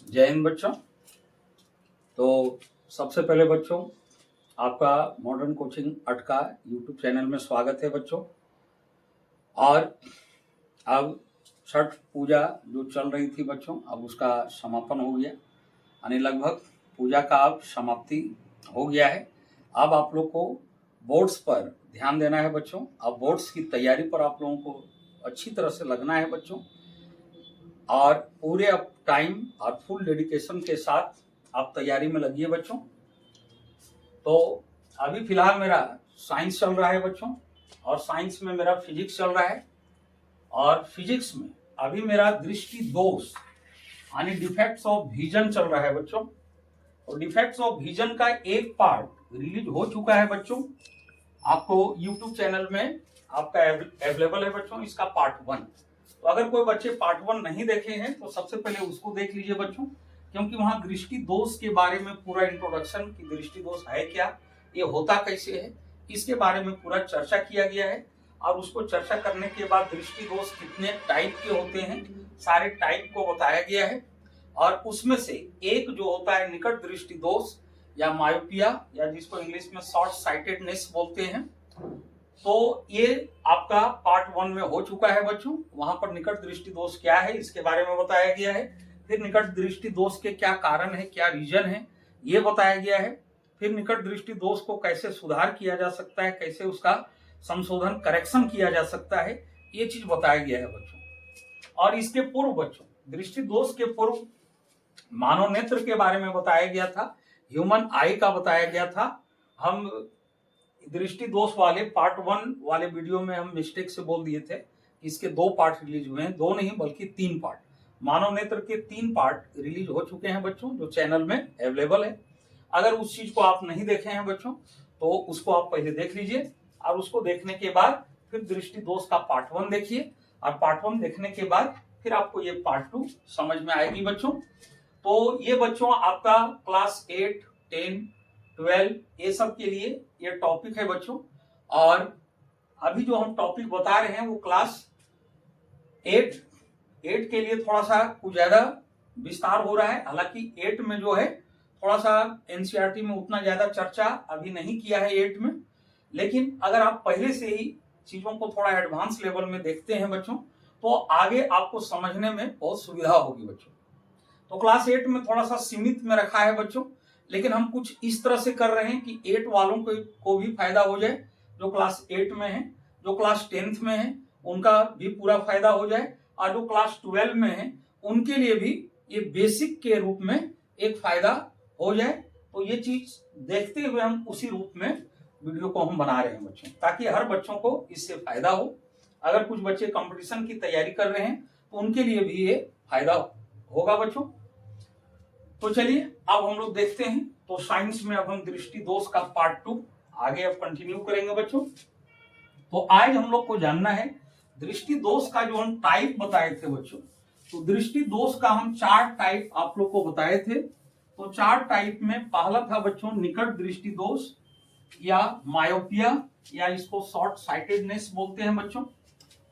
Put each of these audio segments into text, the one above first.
जय हिंद बच्चों। तो सबसे पहले बच्चों आपका मॉडर्न कोचिंग अटका यूट्यूब चैनल में स्वागत है बच्चों। और अब छठ पूजा जो चल रही थी बच्चों, अब उसका समापन हो गया, यानी लगभग पूजा का अब समाप्ति हो गया है। अब आप लोग को बोर्ड्स पर ध्यान देना है बच्चों। अब बोर्ड्स की तैयारी पर आप लोगों को अच्छी तरह से लगना है बच्चों, और पूरे अब टाइम और फुल डेडिकेशन के साथ आप तैयारी में लगिए बच्चों। तो अभी फिलहाल मेरा साइंस चल रहा है बच्चों, और साइंस में मेरा फिजिक्स चल रहा है, और फिजिक्स में अभी मेरा दृष्टि दोष यानी डिफेक्ट्स ऑफ विजन चल रहा है बच्चों। और डिफेक्ट्स ऑफ विजन का एक पार्ट रिलीज हो चुका है बच्चों, आपको यूट्यूब चैनल में आपका अवेलेबल है बच्चों, इसका पार्ट 1। तो अगर कोई बच्चे पार्ट 1 नहीं देखे हैं तो सबसे पहले उसको देख लीजिए बच्चों, क्योंकि वहां दृष्टि दोष के बारे में पूरा इंट्रोडक्शन कि दृष्टि दोष है क्या, ये होता कैसे है, इसके बारे में पूरा चर्चा किया गया है। और उसको चर्चा करने के बाद दृष्टि दोष कितने टाइप के होते हैं, सारे टाइप को बताया गया है। और उसमें से एक जो होता है निकट दृष्टि दोष या मायोपिया, या जिसको इंग्लिश में शॉर्ट साइटेडनेस बोलते हैं, तो ये आपका पार्ट 1 में हो चुका है बच्चों। वहां पर निकट दृष्टि दोष क्या है इसके बारे में बताया गया है। फिर निकट दृष्टि दोष के क्या कारण है, क्या रीजन है, ये बताया गया है। फिर निकट दृष्टि दोष को कैसे सुधार किया जा सकता है, कैसे उसका संशोधन करेक्शन किया जा सकता है, ये चीज बताया गया है बच्चों। और इसके पूर्व बच्चों, दृष्टि दोष के पूर्व मानव नेत्र के बारे में बताया गया था, ह्यूमन आई का बताया गया था। हम दृष्टि दोष वाले पार्ट 1 वाले वीडियो में हम मिस्टेक से बोल दिए थे, इसके 2 पार्ट रिलीज हुए हैं, 2 नहीं बल्कि 3 पार्ट। मानव नेत्र के 3 पार्ट रिलीज हो चुके हैं बच्चों, जो चैनल में अवेलेबल है। अगर उस चीज को आप नहीं देखे हैं बच्चों तो उसको आप पहले देख लीजिए, और उसको देखने के बाद फिर दृष्टि दोष का पार्ट 1 देखिए, और पार्ट 1 देखने के बाद फिर आपको ये पार्ट 2 समझ में आएगी बच्चों। तो ये बच्चों आपका क्लास 8, 10, 12 ये सब के लिए ये टॉपिक है बच्चों। और अभी जो हम टॉपिक बता रहे हैं वो क्लास 8 के लिए थोड़ा सा कुछ ज्यादा विस्तार हो रहा है। हालांकि 8 में जो है थोड़ा सा एनसीईआरटी में उतना ज्यादा चर्चा अभी नहीं किया है 8 में, लेकिन अगर आप पहले से ही चीजों को थोड़ा एडवांस लेवल में देखते हैं बच्चों तो आगे आपको समझने में बहुत सुविधा होगी बच्चों। तो क्लास 8 में थोड़ा सा सीमित में रखा है बच्चों, लेकिन हम कुछ इस तरह से कर रहे हैं कि 8 वालों को भी फायदा हो जाए, जो क्लास 8 में है, जो क्लास 10th में है उनका भी पूरा फायदा हो जाए, और जो क्लास 12 में है उनके लिए भी ये बेसिक के रूप में एक फायदा हो जाए। तो ये चीज देखते हुए हम उसी रूप में वीडियो को हम बना रहे हैं बच्चों, ताकि हर बच्चों को इससे फायदा हो। अगर कुछ बच्चे कंपटीशन की तैयारी कर रहे हैं तो उनके लिए भी ये फायदा होगा बच्चों। तो चलिए अब हम लोग देखते हैं। तो साइंस में अब हम दृष्टि दोष का पार्ट 2 आगे अब कंटिन्यू करेंगे बच्चों। तो आज हम लोग को जानना है दृष्टि दोष का जो हम टाइप बताए थे बच्चों। तो दृष्टि दोष का हम 4 टाइप आप लोग को बताए थे। तो 4 टाइप में पहला था बच्चों निकट दृष्टि दोष या मायोपिया, या इसको शॉर्ट साइटेडनेस बोलते हैं बच्चों।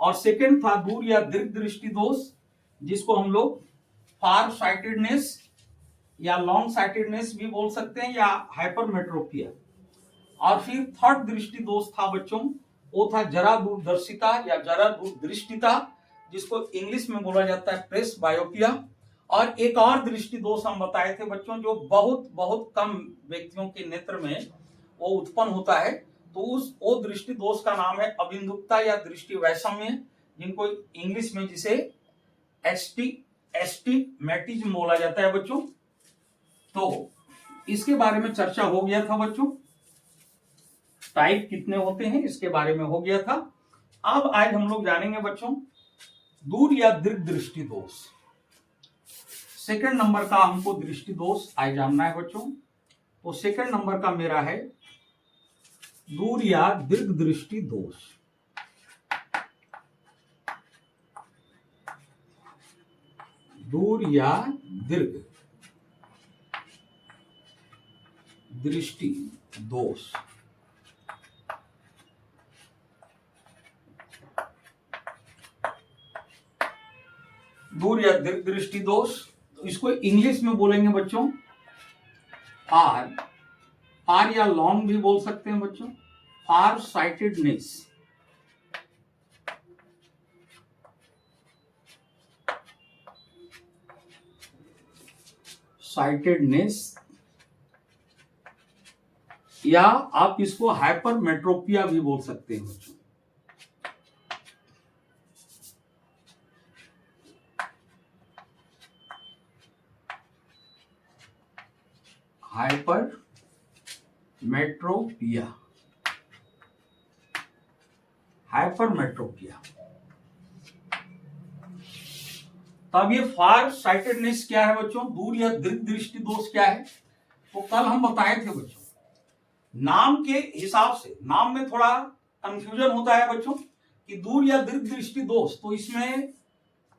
और सेकेंड था दूर या दीर्घ दृष्टि दोष, जिसको हम लोग फार साइटेडनेस या लॉन्ग साइटेडनेस भी बोल सकते हैं, या हाइपरमेट्रोपिया। और फिर थर्ड दृष्टि दोष था बच्चों, वो था जरा दूरदर्शिता या जरा दूरदृष्टिता, जिसको इंग्लिश में बोला जाता है प्रेस बायोपिया। और एक और दृष्टि दोष हम बताए थे बच्चों, जो बहुत बहुत कम व्यक्तियों के नेत्र में वो उत्पन्न होता है। तो वो दृष्टि दोष का नाम है अबिंदुकता या दृष्टि वैषम्य, जिनको इंग्लिश में जिसे एस्टिग्मेटिज्म बोला जाता है बच्चों। तो इसके बारे में चर्चा हो गया था बच्चों, टाइप कितने होते हैं इसके बारे में हो गया था। अब आज हम लोग जानेंगे बच्चों दूर या दीर्घ दृष्टि दोष। सेकंड नंबर का हमको दृष्टि दोष आज जानना है बच्चों। तो सेकंड नंबर का मेरा है दूर या दीर्घ दृष्टि दोष। दूर या दीर्घ दृष्टि दोष। दूर या दीर्घ दृष्टि दोष तो इसको इंग्लिश में बोलेंगे बच्चों फार, फार या लॉन्ग भी बोल सकते हैं बच्चों, फार साइटेडनेस। साइटेडनेस या आप इसको हाइपरमेट्रोपिया भी बोल सकते हैं बच्चों। Hypermetropia, hypermetropia. तब ये फार साइटेडनेस क्या है बच्चों, दूर या दीर्घ दृष्टि दोष क्या है? तो कल हम बताए थे बच्चों, नाम के हिसाब से, नाम में थोड़ा कंफ्यूजन होता है बच्चों कि दूर या दीर्घ दृष्टि दोष। तो इसमें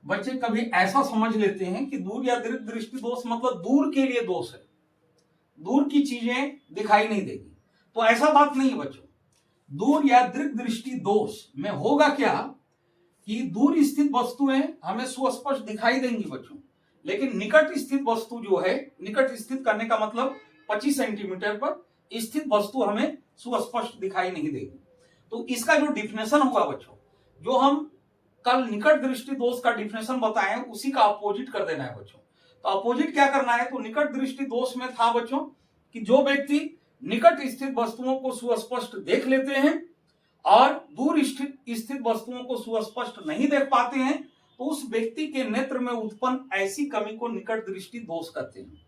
बच्चे कभी ऐसा समझ लेते हैं कि दूर या दीर्घ दृष्टि दोष मतलब दूर के लिए दोष है, दूर की चीजें दिखाई नहीं देगी। तो ऐसा बात नहीं है बच्चों। दूर या दीर्घ दृष्टि दोष में होगा क्या कि दूर स्थित वस्तुएं हमें सुस्पष्ट दिखाई देंगी बच्चों, लेकिन निकट स्थित वस्तु जो है, निकट स्थित करने का मतलब 25 सेंटीमीटर पर स्थित वस्तु हमें सुस्पष्ट दिखाई नहीं देगी। तो इसका जो डिफिनेशन हुआ बच्चों, जो हम कल निकट दृष्टि दोष का डिफिनेशन बताए उसी का अपोजिट कर देना है बच्चों। तो अपोजिट क्या करना है? तो निकट दृष्टि दोष में था बच्चों कि जो व्यक्ति निकट स्थित वस्तुओं को सुस्पष्ट देख लेते हैं और दूर स्थित वस्तुओं को सुस्पष्ट नहीं देख पाते हैं, तो उस व्यक्ति के नेत्र में उत्पन्न ऐसी कमी को निकट दृष्टि दोष कहते हैं।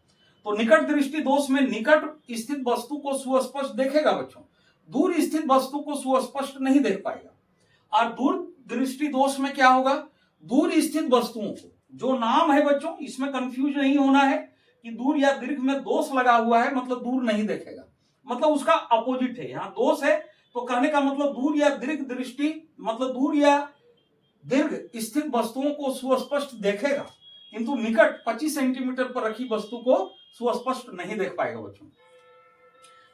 तो निकट दृष्टि दोष में निकट स्थित वस्तु को सुस्पष्ट देखेगा बच्चों, दूर स्थित वस्तु को सुस्पष्ट नहीं देख पाएगा। और दूर दृष्टि दोष में क्या होगा? दूर स्थित वस्तुओं को, जो नाम है बच्चों इसमें कंफ्यूज नहीं होना है कि दूर या दीर्घ में दोष लगा हुआ है मतलब दूर नहीं देखेगा, मतलब उसका अपोजिट है। यहाँ दोष है तो कहने का मतलब दूर या दीर्घ दृष्टि मतलब दूर या दीर्घ स्थित वस्तुओं को सुस्पष्ट देखेगा, किंतु निकट 25 सेंटीमीटर पर रखी वस्तु को सुस्पष्ट नहीं देख पाएगा बच्चों।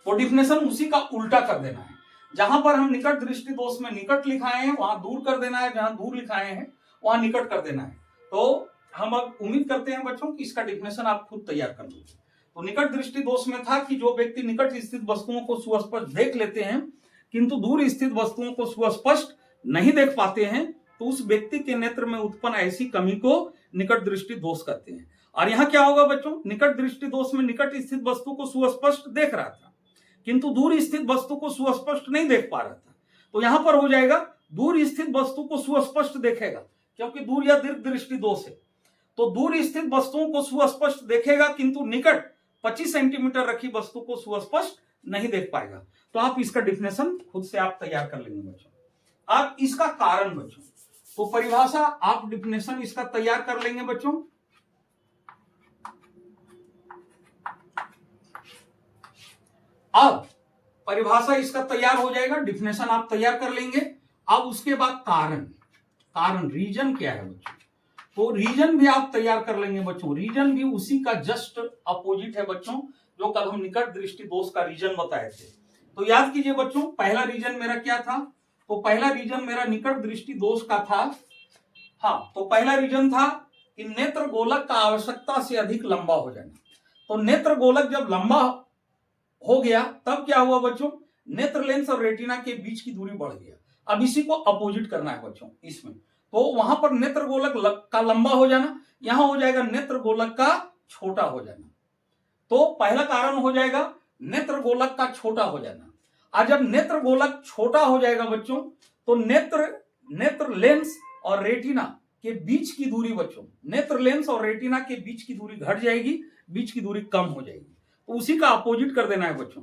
तो डिफिनेशन उसी का उल्टा कर देना है। जहां पर हम निकट दृष्टि दोष में निकट लिखाए हैं वहां दूर कर देना है, जहां दूर लिखाए हैं वहां निकट कर देना है। तो हम अब उम्मीद करते हैं बच्चों कि इसका डिफिनेशन आप खुद तैयार कर लीजिए। तो निकट दृष्टि दोष में था कि जो व्यक्ति निकट स्थित वस्तुओं को सुस्पष्ट देख लेते हैं किंतु दूर स्थित वस्तुओं को सुस्पष्ट नहीं देख पाते हैं, तो उस व्यक्ति के नेत्र में उत्पन्न ऐसी कमी को निकट दृष्टि दोष कहते हैं। और यहाँ क्या होगा बच्चों? निकट दृष्टि दोष में निकट स्थित वस्तु को सुस्पष्ट देख रहा था किंतु दूर स्थित वस्तु को सुस्पष्ट नहीं देख पा रहा था, तो यहां पर हो जाएगा दूर स्थित वस्तु को सुस्पष्ट देखेगा, क्योंकि दूर या दीर्घ दृष्टि दोष है। तो दूर स्थित वस्तुओं को सुस्पष्ट देखेगा किंतु निकट 25 सेंटीमीटर रखी वस्तु को सुस्पष्ट नहीं देख पाएगा। तो आप इसका डिफिनेशन खुद से आप तैयार कर लेंगे बच्चों। आप इसका कारण बच्चों, तो परिभाषा आप डिफिनेशन इसका तैयार कर लेंगे बच्चों। अब परिभाषा इसका तैयार हो जाएगा, डिफिनेशन आप तैयार कर लेंगे। अब उसके बाद कारण, कारण रीजन क्या है बच्चों, तो रीजन भी आप तैयार कर लेंगे बच्चों। रीजन भी उसी का जस्ट अपोजिट है बच्चों, जो कल हम निकट दृष्टि दोष का रीजन बताए थे। तो याद कीजिए बच्चों, पहला रीजन मेरा क्या था? तो पहला रीजन मेरा निकट दृष्टि दोष का था। हाँ, तो पहला रीजन था कि नेत्र गोलक का आवश्यकता से अधिक लंबा हो जाना। तो नेत्र गोलक जब लंबा हो गया तब क्या हुआ बच्चों? नेत्र लेंस और रेटिना के बीच की दूरी बढ़ गया। अब इसी को अपोजिट करना है बच्चों इसमें। तो वहां पर नेत्र गोलक का लंबा हो जाना, यहां हो जाएगा नेत्र गोलक का छोटा हो जाना। तो पहला कारण हो जाएगा नेत्र गोलक का छोटा हो जाना। और जब नेत्र गोलक छोटा हो जाएगा बच्चों, तो नेत्र लेंस और रेटिना के बीच की दूरी बच्चों, नेत्र लेंस और रेटिना के बीच की दूरी घट जाएगी, बीच की दूरी कम हो जाएगी। तो उसी का अपोजिट कर देना है बच्चों।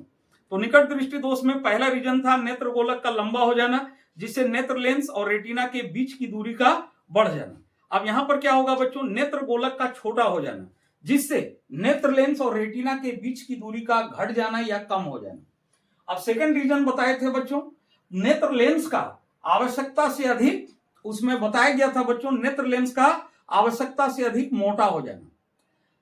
तो निकट दृष्टि दोष में पहला रीजन था नेत्र गोलक का लंबा हो जाना, जिससे नेत्र लेंस और रेटिना के बीच की दूरी का बढ़ जाना। अब यहां पर क्या होगा बच्चों? नेत्र गोलक का छोटा हो जाना, जिससे नेत्र लेंस और रेटिना के बीच की दूरी का घट जाना या कम हो जाना। अब सेकंड रीजन बताए थे बच्चों, नेत्र लेंस का आवश्यकता से अधिक, उसमें बताया गया था बच्चों नेत्र लेंस का आवश्यकता से अधिक मोटा हो जाना।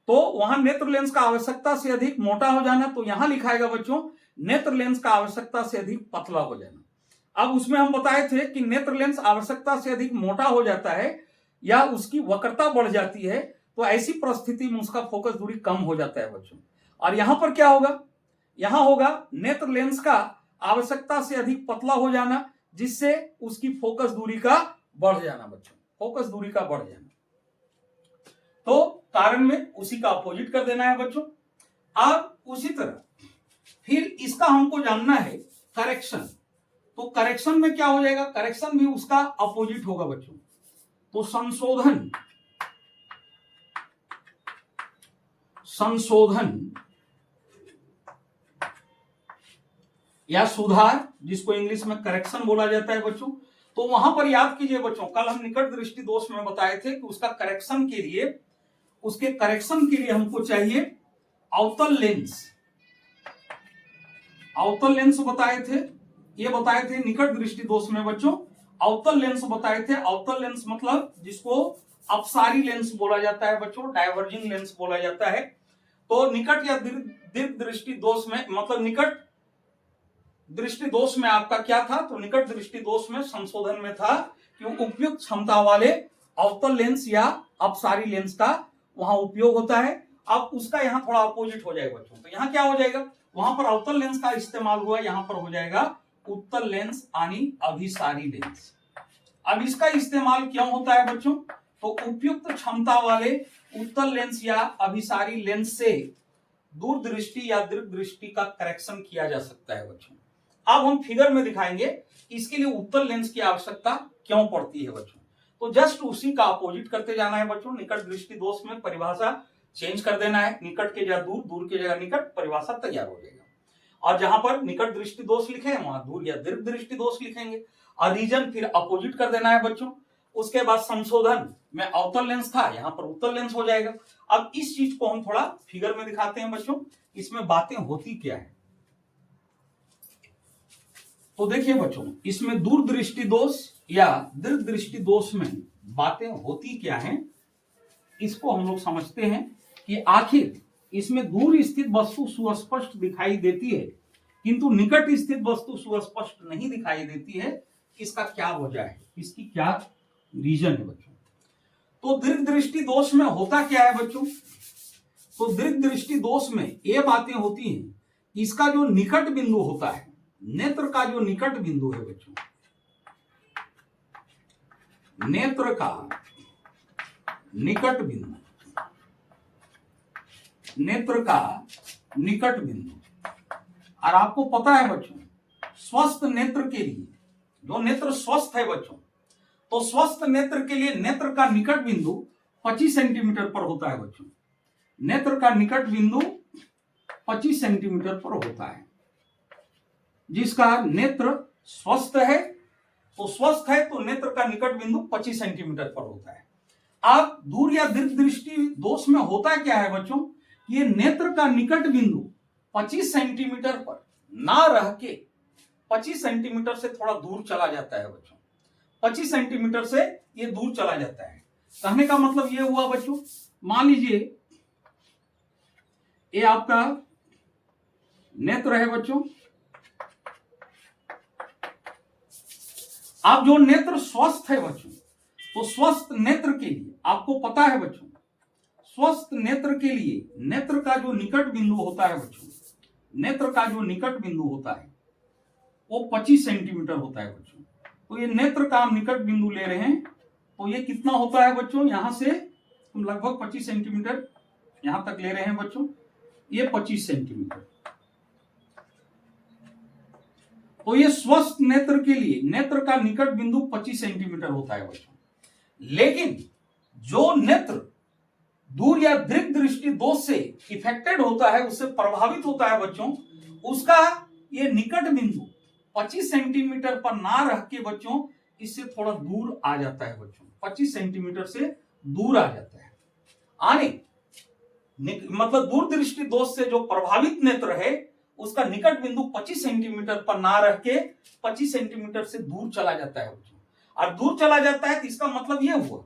तो वहां नेत्र लेंस का आवश्यकता से अधिक मोटा हो जाना, तो यहां लिखाएगा बच्चों नेत्र लेंस का आवश्यकता से अधिक पतला हो जाना। अब उसमें हम बताए थे कि नेत्र लेंस आवश्यकता से अधिक मोटा हो जाता है या उसकी वक्रता बढ़ जाती है, तो ऐसी परिस्थिति में उसका फोकस दूरी कम हो जाता है बच्चों। और यहां पर क्या होगा, यहां होगा नेत्र लेंस का आवश्यकता से अधिक पतला हो जाना, जिससे उसकी फोकस दूरी का बढ़ जाना बच्चों, फोकस दूरी का बढ़ जाना। तो कारण में उसी का अपोजिट कर देना है बच्चों। अब उसी तरह फिर इसका हमको जानना है करेक्शन। तो करेक्शन में क्या हो जाएगा, करेक्शन भी उसका अपोजिट होगा बच्चों। तो संशोधन, संशोधन या सुधार, जिसको इंग्लिश में करेक्शन बोला जाता है बच्चों। तो वहां पर याद कीजिए बच्चों, कल हम निकट दृष्टि दोष में बताए थे कि उसका करेक्शन के लिए, उसके करेक्शन के लिए हमको चाहिए अवतल लेंस। अवतल लेंस बताए थे, ये बताए थे निकट दृष्टि दोष में बच्चों। अवतल लेंस बताए थे। अवतल लेंस मतलब जिसको अपसारी लेंस बोला जाता है बच्चों, डाइवर्जिंग लेंस बोला जाता है। तो निकट या दीर्घ दृष्टि दोष में, मतलब निकट दृष्टि दोष में आपका क्या था, तो निकट दृष्टि दोष में संशोधन में था कि उपयुक्त क्षमता वाले अवतल लेंस या अपसारी लेंस का वहां उपयोग होता है। अब उसका यहां थोड़ा अपोजिट हो जाएगा बच्चों। तो यहां क्या हो जाएगा, वहां पर अवतल लेंस का इस्तेमाल हुआ, यहां पर हो जाएगा उत्तल लेंस यानी अभिसारी लेंस। अब इसका इस्तेमाल क्यों होता है बच्चों, तो उपयुक्त क्षमता वाले उत्तल लेंस या अभिसारी लेंस से दूरदृष्टि या दीर्घ दृष्टि का करेक्शन किया जा सकता है बच्चों। अब हम फिगर में दिखाएंगे इसके लिए उत्तल लेंस की आवश्यकता क्यों पड़ती है बच्चों। तो जस्ट उसी का अपोजिट करते जाना है बच्चों। निकट दृष्टि दोष में परिभाषा चेंज कर देना है, निकट के जगह दूर, दूर की जगह निकट, परिभाषा तैयार हो जाएगा। और जहां पर निकट दृष्टि दोष लिखे हैं वहां दूर या दीर्घ दृष्टि दोष लिखेंगे और रीजन फिर अपोजिट कर देना है बच्चों। उसके बाद संशोधन में अवतल लेंस था, यहां पर उत्तल लेंस हो जाएगा। अब इस चीज को हम थोड़ा फिगर में दिखाते हैं बच्चों, इसमें बातें होती क्या है। तो देखिए बच्चों, इसमें दूरदृष्टि दोष या दीर्घ दृष्टि दोष में बातें होती क्या हैं, इसको हम लोग समझते हैं कि आखिर इसमें दूर स्थित वस्तु सुस्पष्ट दिखाई देती है किंतु निकट स्थित वस्तु सुस्पष्ट नहीं दिखाई देती है। इसका क्या वजह है, इसकी क्या रीजन है बच्चों। तो दीर्घ दृष्टि दोष में होता क्या है बच्चों, तो दीर्घ दृष्टि दोष में ये बातें होती हैं, इसका जो निकट बिंदु होता है, नेत्र का जो निकट बिंदु है बच्चों, नेत्र का निकट बिंदु, नेत्र का निकट बिंदु। और आपको पता है बच्चों, स्वस्थ नेत्र के लिए, जो नेत्र स्वस्थ है बच्चों, तो स्वस्थ नेत्र के लिए नेत्र का निकट बिंदु 25 सेंटीमीटर पर होता है बच्चों। नेत्र का निकट बिंदु 25 सेंटीमीटर पर होता है। जिसका नेत्र स्वस्थ है, तो स्वस्थ है तो नेत्र का निकट बिंदु 25 सेंटीमीटर पर होता है। अब दूर या दीर्घ दृष्टि दोष में होता क्या है बच्चों, ये नेत्र का निकट बिंदु 25 सेंटीमीटर पर ना रह के 25 सेंटीमीटर से थोड़ा दूर चला जाता है बच्चों। 25 सेंटीमीटर से ये दूर चला जाता है। कहने का मतलब ये हुआ बच्चों, मान लीजिए ये आपका नेत्र है बच्चों। आप जो नेत्र स्वस्थ है बच्चों, तो स्वस्थ नेत्र के लिए आपको पता है बच्चों, स्वस्थ नेत्र के लिए नेत्र का जो निकट बिंदु होता है बच्चों, नेत्र का जो निकट बिंदु होता है वो 25 सेंटीमीटर होता है बच्चों। तो ये नेत्र का हम निकट बिंदु ले रहे हैं, तो ये कितना होता है बच्चों, यहां से हम लगभग 25 सेंटीमीटर यहां तक ले रहे हैं बच्चों, ये 25 सेंटीमीटर। तो ये स्वस्थ नेत्र के लिए नेत्र का निकट बिंदु 25 सेंटीमीटर होता है बच्चों। लेकिन जो नेत्र दूर या दीर्घ दृष्टि दोष से इफेक्टेड होता है, उससे प्रभावित होता है बच्चों, उसका ये निकट बिंदु 25 सेंटीमीटर पर ना रह के बच्चों इससे थोड़ा दूर आ जाता है बच्चों, 25 सेंटीमीटर से दूर आ जाता है। आने मतलब दूर दृष्टि दोष से जो प्रभावित नेत्र है उसका निकट बिंदु 25 सेंटीमीटर पर ना रह के 25 सेंटीमीटर से दूर चला जाता है बच्चों। और दूर चला जाता है तो इसका मतलब यह हुआ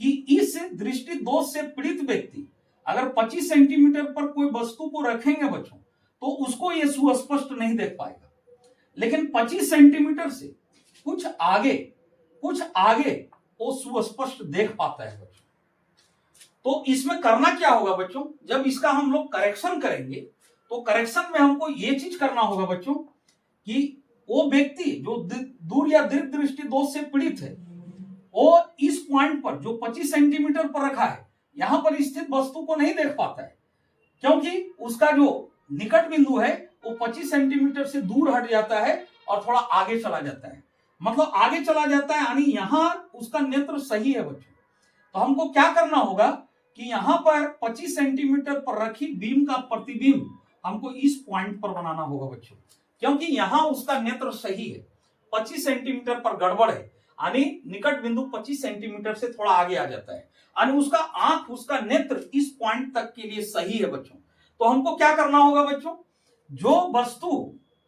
कि इस दृष्टि दोष से पीड़ित व्यक्ति अगर 25 सेंटीमीटर पर कोई वस्तु को रखेंगे बच्चों, तो उसको यह सुस्पष्ट नहीं देख पाएगा। लेकिन 25 सेंटीमीटर से कुछ आगे वो सुस्पष्ट देख पाता है बच्चों। तो इसमें करना क्या होगा बच्चों, जब इसका हम लोग करेक्शन करेंगे तो करेक्शन में हमको ये चीज करना होगा बच्चों कि वो व्यक्ति जो दूर या दीर्घ दृष्टि दोष से पीड़ित है वो इस पॉइंट पर जो 25 सेंटीमीटर पर रखा है यहां पर स्थित वस्तु को नहीं देख पाता है, क्योंकि उसका जो निकट बिंदु है वो 25 सेंटीमीटर से दूर हट जाता है और थोड़ा आगे चला जाता है, मतलब आगे चला जाता है, यानी यहां उसका नेत्र सही है बच्चों। तो हमको क्या करना होगा कि यहां पर 25 सेंटीमीटर पर रखी बीम का प्रतिबिंब हमको इस पॉइंट पर बनाना होगा बच्चों, क्योंकि यहां उसका नेत्र सही है, 25 सेंटीमीटर पर गड़बड़ है, यानी निकट बिंदु 25 सेंटीमीटर से थोड़ा आगे आ जाता है, यानी उसका आंख उसका नेत्र इस पॉइंट तक के लिए सही है बच्चों। तो हमको क्या करना होगा बच्चों, जो वस्तु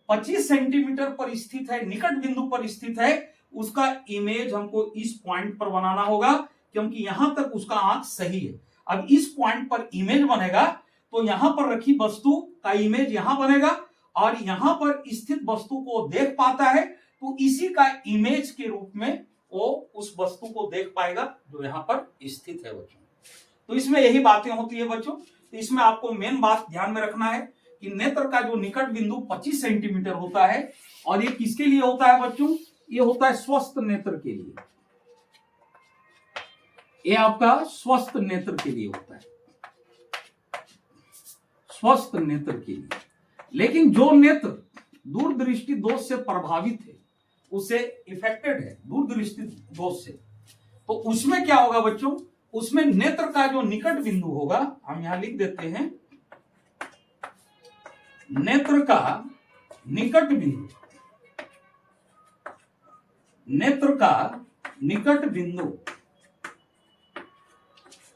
25 सेंटीमीटर पर स्थित है, निकट बिंदु पर स्थित है, उसका इमेज हमको इस पॉइंट पर बनाना होगा, क्योंकि यहां तक उसका आंख सही है। अब इस पॉइंट पर इमेज बनेगा तो यहां पर रखी वस्तु का इमेज यहां बनेगा और यहां पर स्थित वस्तु को देख पाता है तो इसी का इमेज के रूप में वो उस वस्तु को देख पाएगा जो यहां पर स्थित है बच्चों। तो इसमें यही बातें होती है बच्चों। तो इसमें आपको मेन बात ध्यान में रखना है कि नेत्र का जो निकट बिंदु 25 सेंटीमीटर होता है और ये किसके लिए होता है बच्चों, ये होता है स्वस्थ नेत्र के लिए, ये आपका स्वस्थ नेत्र के लिए होता है, स्वस्थ नेत्र के लिए। लेकिन जो नेत्र दूरदृष्टि दोष से प्रभावित है, उसे इफेक्टेड है दूरदृष्टि दोष से, तो उसमें क्या होगा बच्चों, उसमें नेत्र का जो निकट बिंदु होगा, हम यहां लिख देते हैं, नेत्र का निकट बिंदु, नेत्र का निकट बिंदु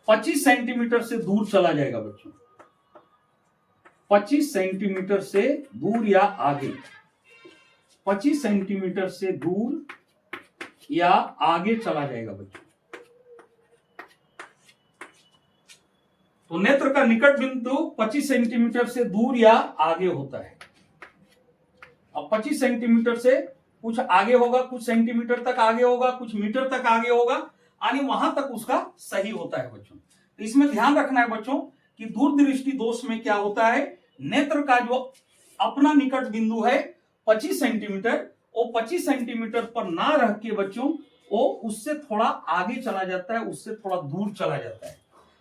25 सेंटीमीटर से दूर चला जाएगा बच्चों, 25 सेंटीमीटर से दूर या आगे, 25 सेंटीमीटर से दूर या आगे चला जाएगा बच्चों। तो नेत्र का निकट बिंदु 25 सेंटीमीटर से दूर या आगे होता है। अब 25 सेंटीमीटर से कुछ आगे होगा, कुछ सेंटीमीटर तक आगे होगा, कुछ मीटर तक आगे होगा, यानी वहां तक उसका सही होता है बच्चों। तो इसमें ध्यान रखना है बच्चों कि दूरदृष्टि दोष में क्या होता है, नेत्र का जो अपना निकट बिंदु है 25 सेंटीमीटर, वो 25 सेंटीमीटर पर ना रह के बच्चों वो उससे थोड़ा आगे चला जाता है, उससे थोड़ा दूर चला जाता है।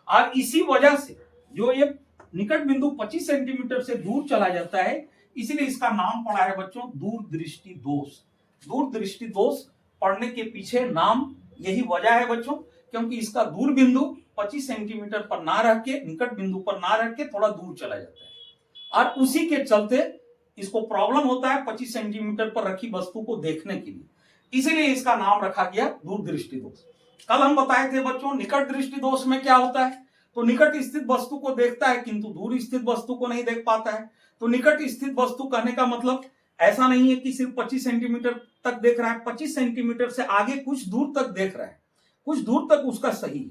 और इसी वजह से जो ये निकट बिंदु 25 सेंटीमीटर से दूर चला जाता है, इसलिए इसका नाम पड़ा है बच्चों दूरदृष्टि दोष। दूरदृष्टि दोष पढ़ने के पीछे नाम यही वजह है बच्चों, क्योंकि इसका दूर बिंदु 25 सेंटीमीटर पर ना रह के, निकट बिंदु पर ना रह के थोड़ा दूर चला जाता है, और उसी के चलते इसको प्रॉब्लम होता है 25 सेंटीमीटर पर रखी वस्तु को देखने के लिए, इसीलिए इसका नाम रखा गया दूरदृष्टि दोष। कल हम बताए थे बच्चों निकट दृष्टि दोष में क्या होता है, तो निकट स्थित वस्तु को देखता है किंतु दूर स्थित वस्तु को नहीं देख पाता है। तो निकट स्थित वस्तु कहने का मतलब ऐसा नहीं है कि सिर्फ 25 सेंटीमीटर तक देख रहा है, 25 सेंटीमीटर से आगे कुछ दूर तक देख रहा है, कुछ दूर तक उसका सही है।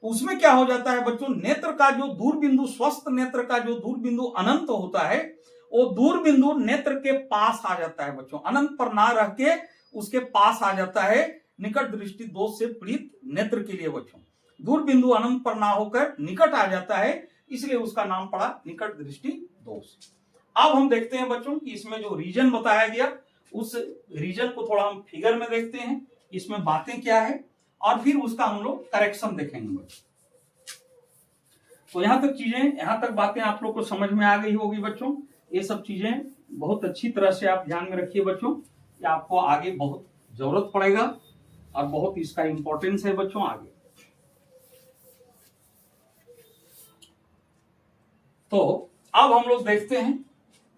तो उसमें क्या हो जाता है बच्चों, नेत्र का जो दूर बिंदु, स्वस्थ नेत्र का जो दूर बिंदु अनंत होता है, वो दूर बिंदु नेत्र के पास आ जाता है बच्चों, अनंत पर ना रह के उसके पास आ जाता है निकट दृष्टि दोष से पीड़ित नेत्र के लिए बच्चों। दूर बिंदु अनंत पर ना होकर निकट आ जाता है, इसलिए उसका नाम पड़ा निकट दृष्टि दोष। अब हम देखते हैं बच्चों कि इसमें जो रीजन बताया गया, उस रीजन को थोड़ा हम फिगर में देखते हैं, इसमें बातें क्या है, और फिर उसका हम लोग करेक्शन देखेंगे बच्चों। तो यहां तक चीजें, यहां तक बातें आप लोग को समझ में आ गई होगी बच्चों। ये सब चीजें बहुत अच्छी तरह से आप ध्यान में रखिए बच्चों, कि आपको आगे बहुत जरूरत पड़ेगा और बहुत इसका इंपॉर्टेंस है बच्चों आगे। तो अब हम लोग देखते हैं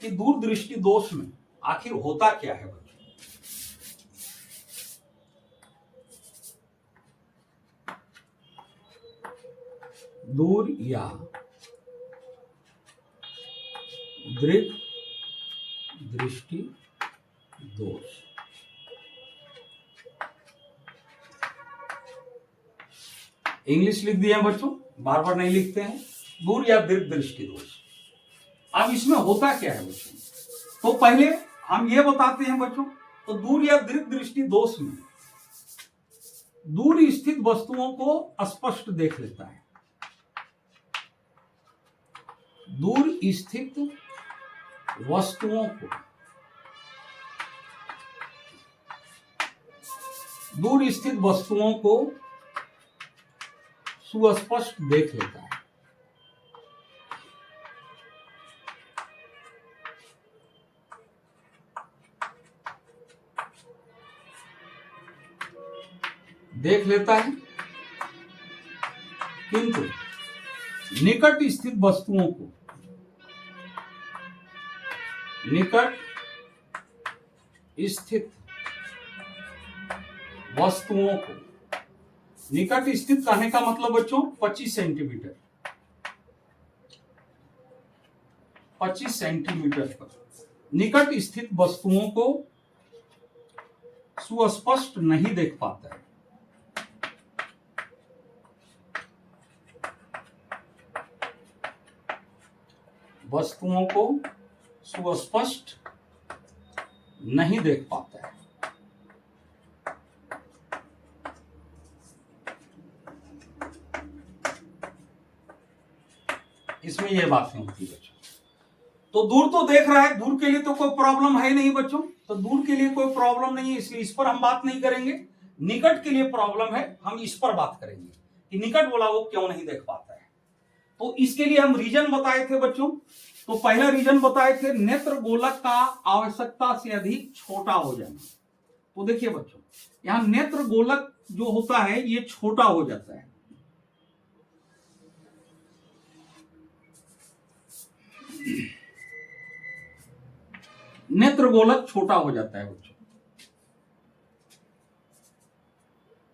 कि दूरदृष्टि दोष में आखिर होता क्या है बच्चों। दूर या दीर्घ दृष्टि दोष, इंग्लिश लिख दिया बच्चों, बार बार नहीं लिखते हैं, दूर या दीर्घ दृष्टि दोष। अब इसमें होता क्या है बच्चों, तो पहले हम ये बताते हैं बच्चों, तो दूर या दीर्घ दृष्टि दोष में दूर स्थित वस्तुओं को स्पष्ट देख लेता है, दूर स्थित वस्तुओं को, दूर स्थित वस्तुओं को सुस्पष्ट देख लेता है। देख लेता है, किंतु निकट स्थित वस्तुओं को, निकट स्थित वस्तुओं को, निकट स्थित कहने का मतलब बच्चों 25 सेंटीमीटर, 25 सेंटीमीटर पर निकट स्थित वस्तुओं को सुस्पष्ट नहीं देख पाता है। वस्तुओं को सुस्पष्ट नहीं देख पाता है। इसमें यह बातें होती है बच्चों। तो दूर तो देख रहा है, दूर के लिए तो कोई प्रॉब्लम है नहीं बच्चों, तो दूर के लिए कोई प्रॉब्लम नहीं है, इसलिए इस पर हम बात नहीं करेंगे। निकट के लिए प्रॉब्लम है, हम इस पर बात करेंगे कि निकट वाला वो क्यों नहीं देख पाता है। तो इसके लिए हम रीजन बताए थे बच्चों। तो पहला रीजन बताए थे नेत्र गोलक का आवश्यकता से अधिक छोटा हो जाना। तो देखिए बच्चों, यहां नेत्र गोलक जो होता है ये छोटा हो जाता है। नेत्र गोलक छोटा हो जाता है बच्चों।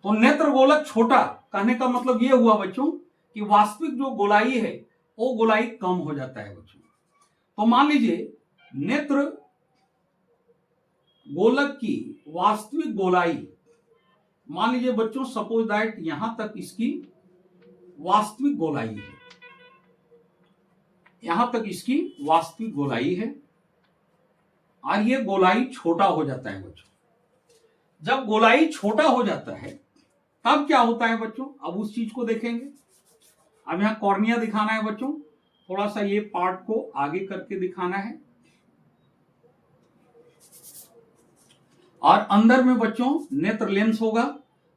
तो नेत्र गोलक छोटा कहने का मतलब यह हुआ बच्चों कि वास्तविक जो गोलाई है वो गोलाई कम हो जाता है बच्चों। तो मान लीजिए नेत्र गोलक की वास्तविक गोलाई, मान लीजिए बच्चों सपोज दैट यहां तक इसकी वास्तविक गोलाई है, यहां तक इसकी वास्तविक गोलाई है और ये गोलाई छोटा हो जाता है बच्चों। जब गोलाई छोटा हो जाता है तब क्या होता है बच्चों, अब उस चीज को देखेंगे। अब यहां कॉर्निया दिखाना है बच्चों, थोड़ा सा ये पार्ट को आगे करके दिखाना है। और अंदर में बच्चों नेत्र लेंस होगा।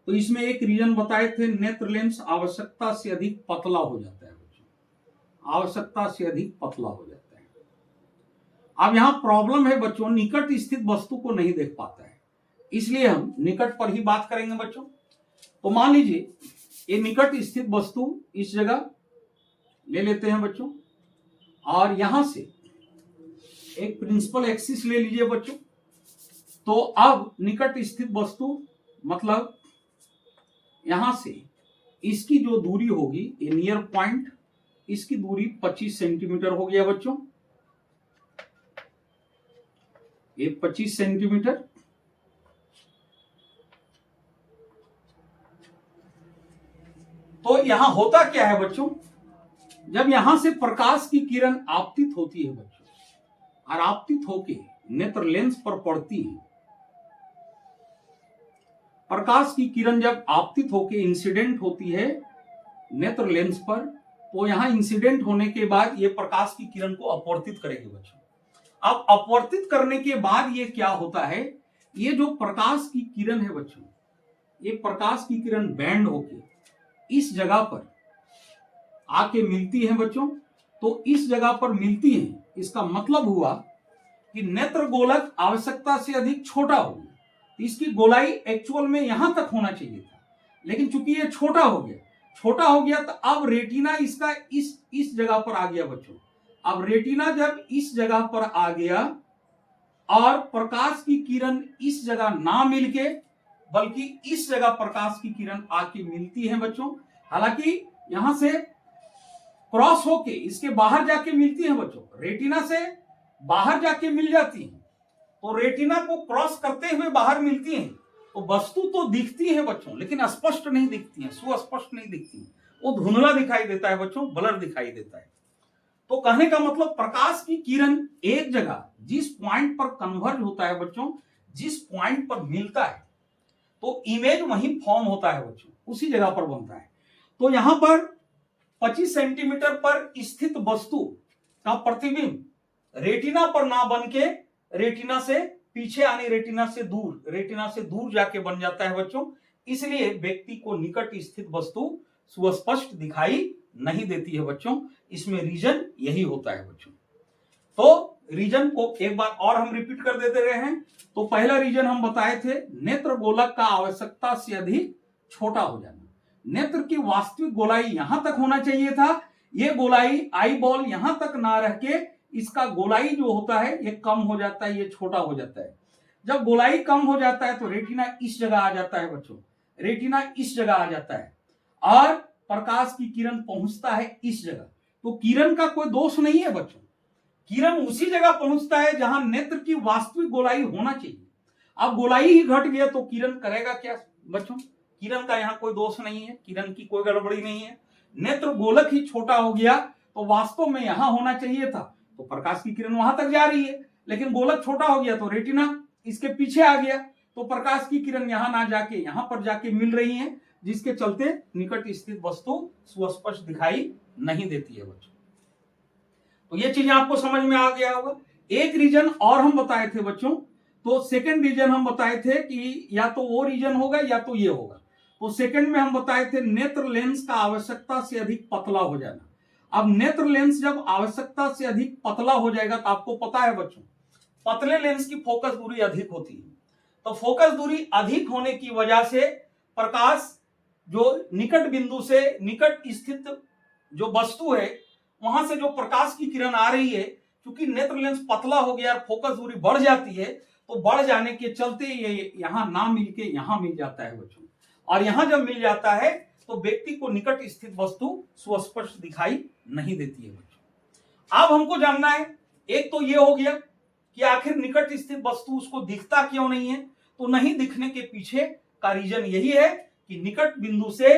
तो इसमें एक रीजन बताए थे, नेत्र लेंस आवश्यकता से अधिक पतला हो जाता है बच्चों, आवश्यकता से अधिक पतला हो जाता है। अब यहां प्रॉब्लम है बच्चों, निकट स्थित वस्तु को नहीं देख पाता है, इसलिए हम निकट पर ही बात करेंगे बच्चों। तो मान लीजिए ये निकट स्थित वस्तु इस जगह ले लेते हैं बच्चों, और यहां से एक प्रिंसिपल एक्सिस ले लीजिए बच्चों। तो अब निकट स्थित वस्तु मतलब यहां से इसकी जो दूरी होगी, ये नियर पॉइंट, इसकी दूरी 25 सेंटीमीटर हो गया बच्चों, ये 25 सेंटीमीटर। तो यहां होता क्या है बच्चों, जब यहां से प्रकाश की किरण आपतित होती है बच्चों, और आपतित होके नेत्र लेंस पर पड़ती है, प्रकाश की किरण जब आपतित होके इंसिडेंट होती है नेत्र लेंस पर, तो यहां इंसिडेंट होने के बाद ये प्रकाश की किरण को अपवर्तित करेगी बच्चों। अब अपवर्तित करने के बाद ये क्या होता है, ये जो प्रकाश की किरण है बच्चों, ये प्रकाश की किरण बैंड होके इस जगह पर आके मिलती है बच्चों। तो इस जगह पर मिलती है, इसका मतलब हुआ कि नेत्र गोलक आवश्यकता से अधिक छोटा हो गया। इसकी गोलाई एक्चुअल में यहां तक होना चाहिए था, लेकिन चूंकि ये छोटा हो गया, छोटा हो गया तो अब रेटिना इसका इस जगह पर आ गया बच्चों। अब रेटिना जब इस जगह पर आ गया और प्रकाश की किरण इस जगह ना मिलके बल्कि इस जगह प्रकाश की किरण आके मिलती है बच्चों। हालांकि यहां से क्रॉस होके इसके बाहर जाके मिलती है बच्चों, रेटिना से बाहर जाके मिल जाती है। तो रेटिना को क्रॉस करते हुए बाहर मिलती है, तो वस्तु तो दिखती है बच्चों, लेकिन स्पष्ट नहीं दिखती है, सुस्पष्ट नहीं दिखती है, वो धुंधला दिखाई देता है बच्चों, ब्लर दिखाई देता है। तो कहने का मतलब प्रकाश की किरण एक जगह जिस पॉइंट पर कन्वर्ज होता है बच्चों, जिस पॉइंट पर मिलता है, तो इमेज वहीं फॉर्म होता है बच्चों, उसी जगह पर बनता है। तो यहां पर 25 सेंटीमीटर पर स्थित वस्तु का प्रतिबिंब रेटिना पर ना बन के रेटिना से पीछे यानी रेटिना से दूर जाके बन जाता है बच्चों। इसलिए व्यक्ति को निकट स्थित वस्तु सुस्पष्ट दिखाई नहीं देती है बच्चों। इसमें रीजन यही होता है बच्चों। तो रीजन को एक बार और हम रिपीट कर देते रहे हैं। तो पहला रीजन हम बताए थे, नेत्र गोलक का आवश्यकता से अधिक छोटा हो जाना। नेत्र की वास्तविक गोलाई यहां तक होना चाहिए था, ये गोलाई आई बॉल यहां तक ना रह के इसका गोलाई जो होता है ये कम हो जाता है, ये छोटा हो जाता है। जब गोलाई कम हो जाता है तो रेटिना इस जगह आ जाता है बच्चों, रेटिना इस जगह आ जाता है और प्रकाश की किरण पहुंचता है इस जगह। तो किरण का कोई दोष नहीं है बच्चों, किरण उसी जगह पहुंचता है जहां नेत्र की वास्तविक गोलाई होना चाहिए। अब गोलाई ही घट गया तो किरण करेगा क्या बच्चों? किरण का यहाँ कोई दोष नहीं है, किरण की कोई गड़बड़ी नहीं है। नेत्र गोलक ही छोटा हो गया तो वास्तव में यहां होना चाहिए था, तो प्रकाश की किरण वहां तक जा रही है, लेकिन गोलक छोटा हो गया तो रेटिना इसके पीछे आ गया, तो प्रकाश की किरण यहां ना जाके यहां पर जाके मिल रही है, जिसके चलते निकट स्थित वस्तु सुस्पष्ट दिखाई नहीं देती है बच्चों। तो ये चीज आपको समझ में आ गया होगा। एक रीजन और हम बताए थे बच्चों, तो सेकंड रीजन हम बताए थे कि या तो वो रीजन होगा या तो ये होगा। तो सेकंड में हम बताए थे नेत्र लेंस का आवश्यकता से अधिक पतला हो जाना। अब नेत्र लेंस जब आवश्यकता से अधिक पतला हो जाएगा तो आपको पता है बच्चों, पतले लेंस की फोकस दूरी अधिक होती है। तो फोकस दूरी अधिक होने की वजह से प्रकाश जो निकट बिंदु से निकट स्थित जो वस्तु है वहां से जो प्रकाश की किरण आ रही है, क्योंकि नेत्र लेंस पतला हो गया और फोकस दूरी बढ़ जाती है, तो बढ़ जाने के चलते ये यहां ना मिलके यहां मिल जाता है बच्चों। और यहां जब मिल जाता है तो व्यक्ति को निकट स्थित वस्तु सुस्पष्ट दिखाई नहीं देती है बच्चों। अब हमको जानना है, एक तो ये हो गया कि आखिर निकट स्थित वस्तु उसको दिखता क्यों नहीं है। तो नहीं दिखने के पीछे का रीजन यही है कि निकट बिंदु से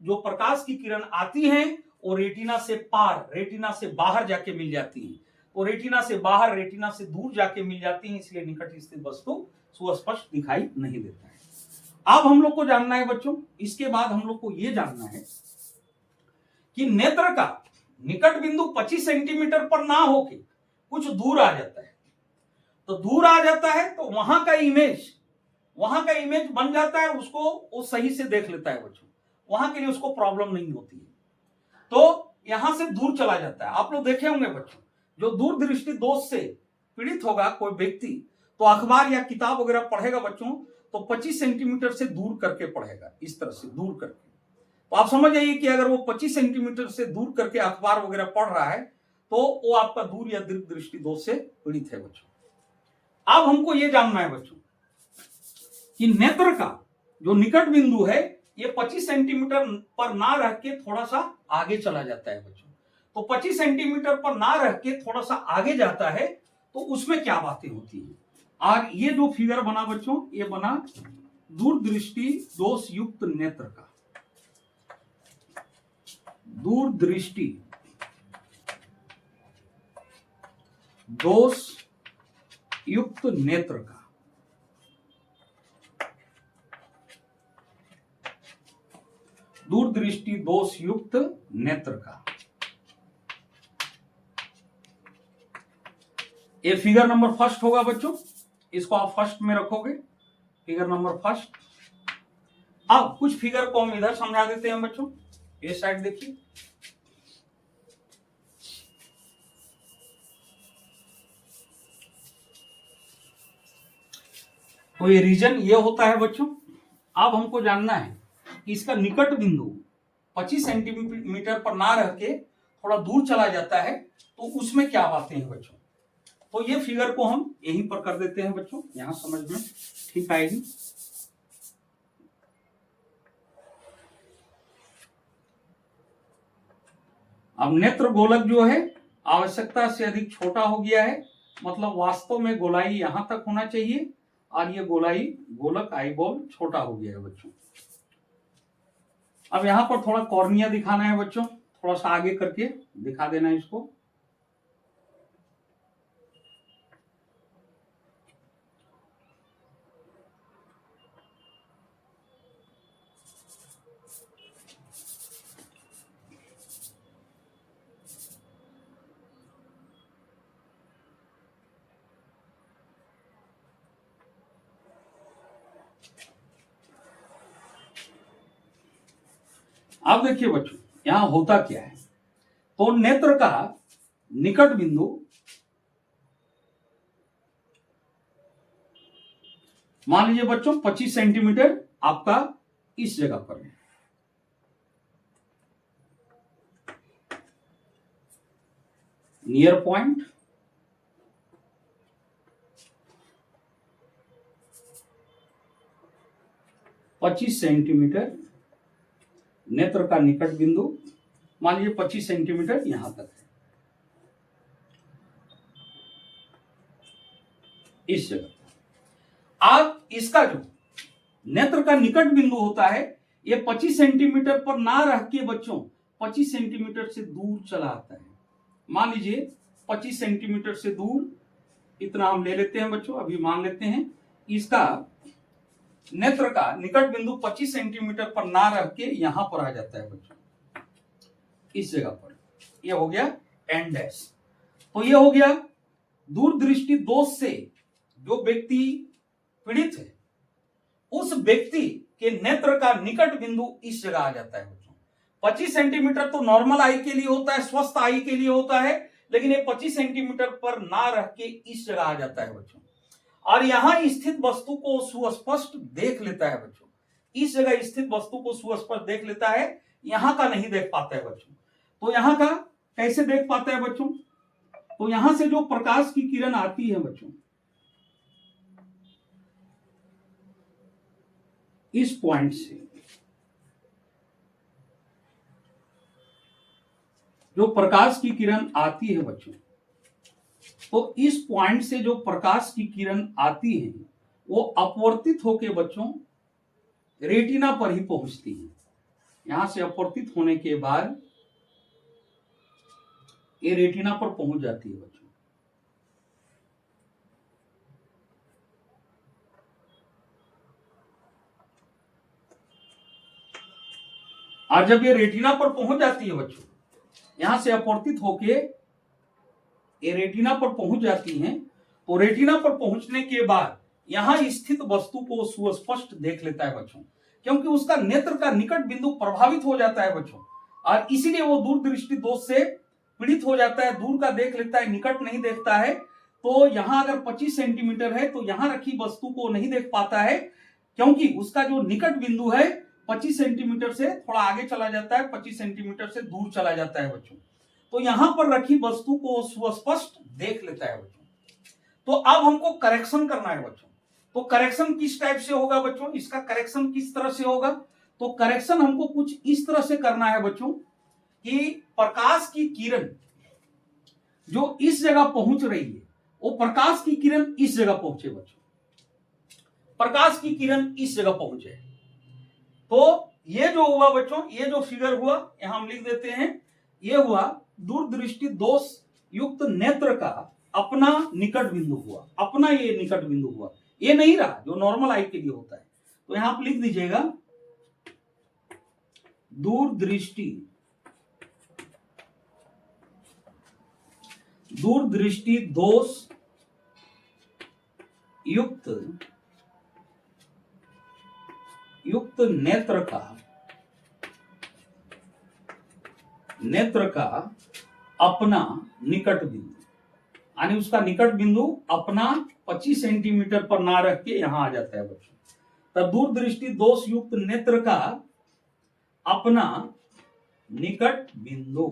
जो प्रकाश की किरण आती है वो रेटिना से पार, रेटिना से बाहर जाके मिल जाती है। तो रेटिना से बाहर, रेटिना से दूर जाके मिल जाती है, इसलिए निकट स्थित वस्तु सुस्पष्ट दिखाई नहीं देता है। अब हम लोग को जानना है बच्चों, इसके बाद हम लोग को यह जानना है कि नेत्र का निकट बिंदु 25 सेंटीमीटर पर ना होके कुछ दूर आ जाता है। तो दूर आ जाता है तो वहां का इमेज बन जाता है, उसको वो सही से देख लेता है बच्चों, वहां के लिए उसको प्रॉब्लम नहीं होती है। तो यहां से दूर चला जाता है। आप लोग देखे होंगे बच्चों, जो दूरदृष्टि दोष से पीड़ित होगा कोई व्यक्ति, तो अखबार या किताब वगैरह पढ़ेगा बच्चों तो 25 सेंटीमीटर से दूर करके पढ़ेगा, इस तरह से दूर करके। तो आप समझ जाइए कि अगर वो 25 सेंटीमीटर से दूर करके अखबार वगैरह पढ़ रहा है तो वो आपका दूर या दीर्घ दृष्टि दोष से पीड़ित है बच्चों। अब हमको ये जानना है बच्चों कि नेत्र का जो निकट बिंदु है ये 25 सेंटीमीटर पर ना रह के थोड़ा सा आगे चला जाता है बच्चों। तो 25 सेंटीमीटर पर ना रह के थोड़ा सा आगे जाता है, तो उसमें क्या बातें होती हैं। और ये जो फिगर बना बच्चों, ये बना दूरदृष्टि दोष युक्त नेत्र का, दूरदृष्टि दोष युक्त नेत्र का। दूरदृष्टि दोष युक्त नेत्र का ये फिगर नंबर फर्स्ट होगा बच्चों, इसको आप फर्स्ट में रखोगे, फिगर नंबर फर्स्ट। अब कुछ फिगर को हम इधर समझा देते हैं बच्चों, ये साइड देखिए। तो ये रीजन ये होता है बच्चों। अब हमको जानना है कि इसका निकट बिंदु 25 सेंटीमीटर पर ना रह के थोड़ा दूर चला जाता है, तो उसमें क्या बातें हैं बच्चों। तो ये फिगर को हम यहीं पर कर देते हैं बच्चों, यहां समझ में ठीक आएगी। अब नेत्र गोलक जो है आवश्यकता से अधिक छोटा हो गया है, मतलब वास्तव में गोलाई यहां तक होना चाहिए और ये गोलाई गोलक आईबॉल छोटा हो गया है बच्चों। अब यहां पर थोड़ा कॉर्निया दिखाना है बच्चों, थोड़ा सा आगे करके दिखा देना है इसको। अब देखिए बच्चों यहां होता क्या है, तो नेत्र का निकट बिंदु मान लीजिए बच्चों 25 सेंटीमीटर आपका इस जगह पर है। नियर पॉइंट पच्चीस सेंटीमीटर नेत्र का निकट बिंदु मान लीजिए 25 सेंटीमीटर यहां तक है, इस जगह। आप इसका जो नेत्र का निकट बिंदु होता है ये 25 सेंटीमीटर पर ना रह के बच्चों 25 सेंटीमीटर से दूर चला आता है। मान लीजिए 25 सेंटीमीटर से दूर इतना हम ले लेते हैं बच्चों, अभी मान लेते हैं इसका नेत्र का निकट बिंदु 25 सेंटीमीटर पर ना रह के यहां पर आ जाता है बच्चों, इस जगह पर। यह हो गया एन डैश। तो यह हो गया दूरदृष्टि दोष से जो व्यक्ति पीड़ित है उस व्यक्ति के नेत्र का निकट बिंदु इस जगह आ जाता है बच्चों। 25 सेंटीमीटर तो नॉर्मल आई के लिए होता है, स्वस्थ आई के लिए होता है, लेकिन ये 25 सेंटीमीटर पर ना रह के इस जगह आ जाता है बच्चों, और यहां स्थित वस्तु को सुस्पष्ट देख लेता है बच्चों। इस जगह स्थित वस्तु को सुस्पष्ट देख लेता है, यहां का नहीं देख पाता है बच्चों। तो यहां का कैसे देख पाता है बच्चों, तो यहां से जो प्रकाश की किरण आती है बच्चों इस पॉइंट से, जो प्रकाश की किरण आती है बच्चों, तो इस पॉइंट से जो प्रकाश की किरण आती है वो अपवर्तित होके बच्चों रेटिना पर ही पहुंचती है। यहां से अपवर्तित होने के बाद ये रेटिना पर पहुंच जाती है बच्चों। और जब ये रेटिना पर पहुंच जाती है बच्चों, यहां से अपवर्तित होके ये रेटिना पर पहुंच जाती हैं, तो रेटिना पर पहुंचने के बाद यहां स्थित वस्तु को सुस्पष्ट देख लेता है बच्चों, क्योंकि उसका नेत्र का निकट बिंदु प्रभावित हो जाता है बच्चों, और इसीलिए वो दूरदृष्टि दोष से पीड़ित हो जाता है, दूर का देख लेता है, निकट नहीं देखता है। तो यहां अगर 25 सेंटीमीटर है तो यहां रखी वस्तु को नहीं देख पाता है, क्योंकि उसका जो निकट बिंदु है 25 सेंटीमीटर से थोड़ा आगे चला जाता है, 25 सेंटीमीटर से दूर चला जाता है बच्चों। तो यहां पर रखी वस्तु को सुस्पष्ट देख लेता है बच्चों। तो अब हमको करेक्शन करना है बच्चों। तो करेक्शन किस टाइप से होगा बच्चों, इसका करेक्शन किस तरह से होगा, तो करेक्शन हमको कुछ इस तरह से करना है बच्चों कि प्रकाश की किरण जो इस जगह पहुंच रही है वो प्रकाश की किरण इस जगह पहुंचे बच्चों, प्रकाश की किरण इस जगह पहुंचे। तो ये जो हुआ बच्चों, ये जो फिगर हुआ यहां हम लिख देते हैं, ये हुआ दूरदृष्टि दोष युक्त नेत्र का अपना निकट बिंदु हुआ, अपना ये निकट बिंदु हुआ, ये नहीं रहा जो नॉर्मल आई के लिए होता है। तो यहां आप लिख दीजिएगा दूरदृष्टि दोष युक्त नेत्र का अपना निकट बिंदु, यानी उसका निकट बिंदु अपना 25 सेंटीमीटर पर ना रख के यहां आ जाता है बच्चों। तब दूरदृष्टि दोष युक्त नेत्र का अपना निकट बिंदु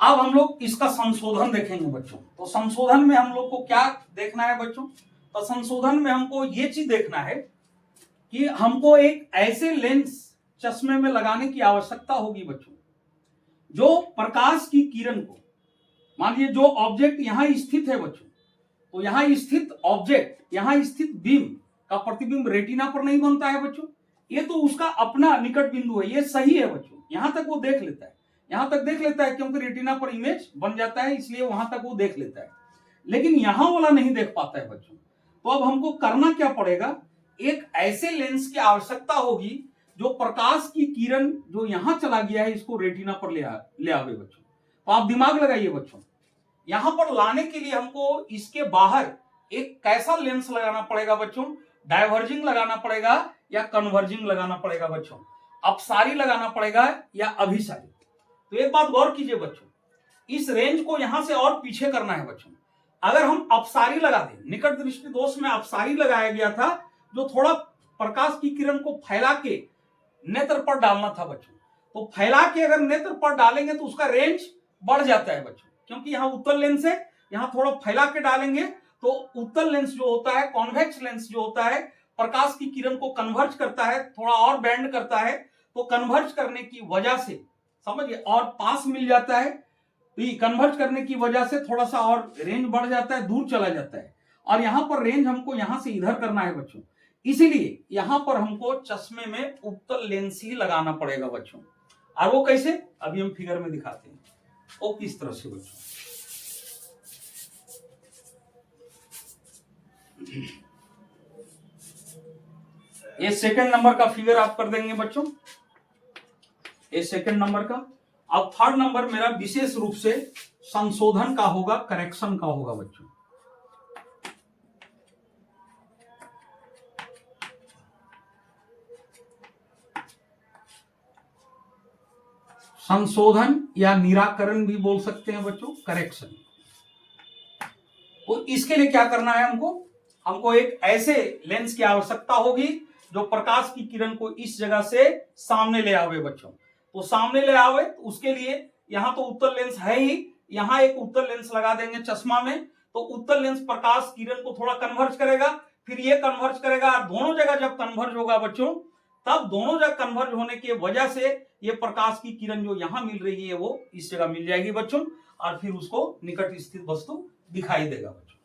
अब हम लोग इसका संशोधन देखेंगे बच्चों। तो संशोधन में हम लोग को क्या देखना है बच्चों, तो संशोधन में हमको ये चीज देखना है कि हमको एक ऐसे लेंस चश्मे में लगाने की आवश्यकता होगी बच्चों जो प्रकाश की किरण को, मान लीजिए जो ऑब्जेक्ट यहां स्थित है बच्चों, तो यहां स्थित ऑब्जेक्ट, यहां स्थित बीम का प्रतिबिंब रेटिना पर नहीं बनता है बच्चों, ये तो उसका अपना निकट बिंदु है, ये सही है बच्चों, यहां तक वो देख लेता है, यहां तक देख लेता है क्योंकि रेटिना पर इमेज बन जाता है, इसलिए वहां तक वो देख लेता है, लेकिन यहां वाला नहीं देख पाता है बच्चों। तो अब हमको करना क्या पड़ेगा, एक ऐसे लेंस की आवश्यकता होगी जो प्रकाश की किरण जो यहां चला गया है इसको रेटिना पर ले आवे बच्चों। तो आप दिमाग लगाइए बच्चों, यहां पर लाने के लिए हमको इसके बाहर एक कैसा लेंस लगाना पड़ेगा बच्चों, डाइवर्जिंग लगाना पड़ेगा या कन्वर्जिंग लगाना पड़ेगा बच्चों, अपसारी लगाना पड़ेगा या अभिसारी। तो एक बात गौर कीजिए बच्चों, इस रेंज को यहां से और पीछे करना है बच्चों। अगर हम अपसारी लगा दें, निकट दृष्टि दोष में अपसारी लगाया गया था, जो थोड़ा प्रकाश की किरण को फैला के नेत्र पर डालना था बच्चों। तो फैला के अगर नेत्र पर डालेंगे तो उसका रेंज बढ़ जाता है बच्चों, क्योंकि यहाँ उत्तल लेंस है, यहाँ थोड़ा फैला के डालेंगे तो उत्तल लेंस जो होता है, कॉन्वेक्स लेंस जो होता है, प्रकाश की किरण को कन्वर्ज करता है, थोड़ा और बेंड करता है। तो कन्वर्ज करने की वजह से समझिए और पास मिल जाता है, तो ये कन्वर्ज करने की वजह से थोड़ा सा और रेंज बढ़ जाता है, दूर चला जाता है। और यहां पर रेंज हमको यहां से इधर करना है बच्चों, इसीलिए यहां पर हमको चश्मे में उत्तल लेंस ही लगाना पड़ेगा बच्चों। और वो कैसे, अभी हम फिगर में दिखाते हैं वो किस तरह से बच्चों। ये सेकंड नंबर का फिगर आप कर देंगे बच्चों, ये सेकंड नंबर का। अब थर्ड नंबर मेरा विशेष रूप से संशोधन का होगा, करेक्शन का होगा बच्चों। संशोधन या निराकरण भी बोल सकते हैं बच्चों, करेक्शन। तो इसके लिए क्या करना है हमको एक ऐसे लेंस की आवश्यकता होगी जो प्रकाश की किरण को इस जगह से सामने ले आवे बच्चों। तो सामने ले आवे, तो उसके लिए यहां तो उत्तल लेंस है ही, यहां एक उत्तल लेंस लगा देंगे चश्मा में। तो उत्तल लेंस प्रकाश किरण को थोड़ा कन्वर्ज करेगा, फिर ये कन्वर्ज करेगा, और दोनों जगह जब कन्वर्ज होगा बच्चों, तब दोनों जगह कन्वर्ज होने की वजह से ये प्रकाश की किरण जो यहां मिल रही है वो इस जगह मिल जाएगी बच्चों, और फिर उसको निकट स्थित वस्तु दिखाई देगा बच्चों।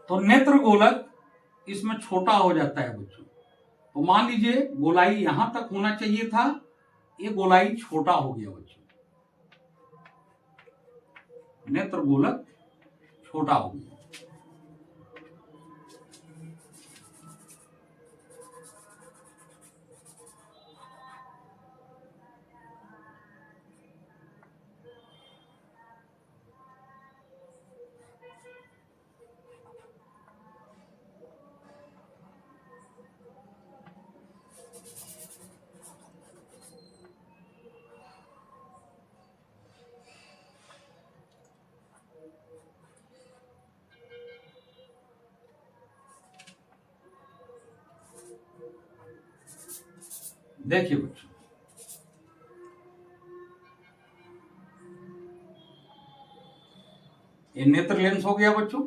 तो नेत्र गोलक इसमें छोटा हो जाता है बच्चों। तो मान लीजिए गोलाई यहां तक होना चाहिए था, ये गोलाई छोटा हो गया बच्चों, नेत्र गोलक छोटा हो गया। देखिए बच्चों, ये नेत्र लेंस हो गया बच्चों।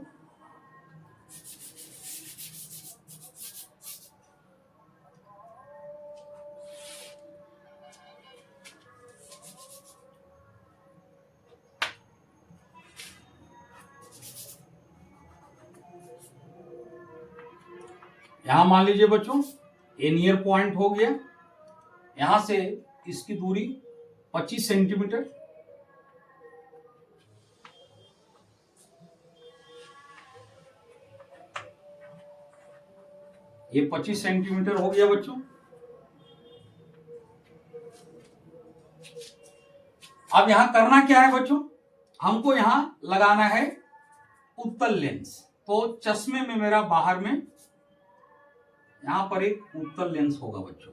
यहां मान लीजिए बच्चों ये नियर पॉइंट हो गया, यहां से इसकी दूरी 25 सेंटीमीटर, ये 25 सेंटीमीटर हो गया बच्चों। अब यहां करना क्या है बच्चों, हमको यहां लगाना है उत्तल लेंस। तो चश्मे में मेरा बाहर में यहां पर एक उत्तल लेंस होगा बच्चों,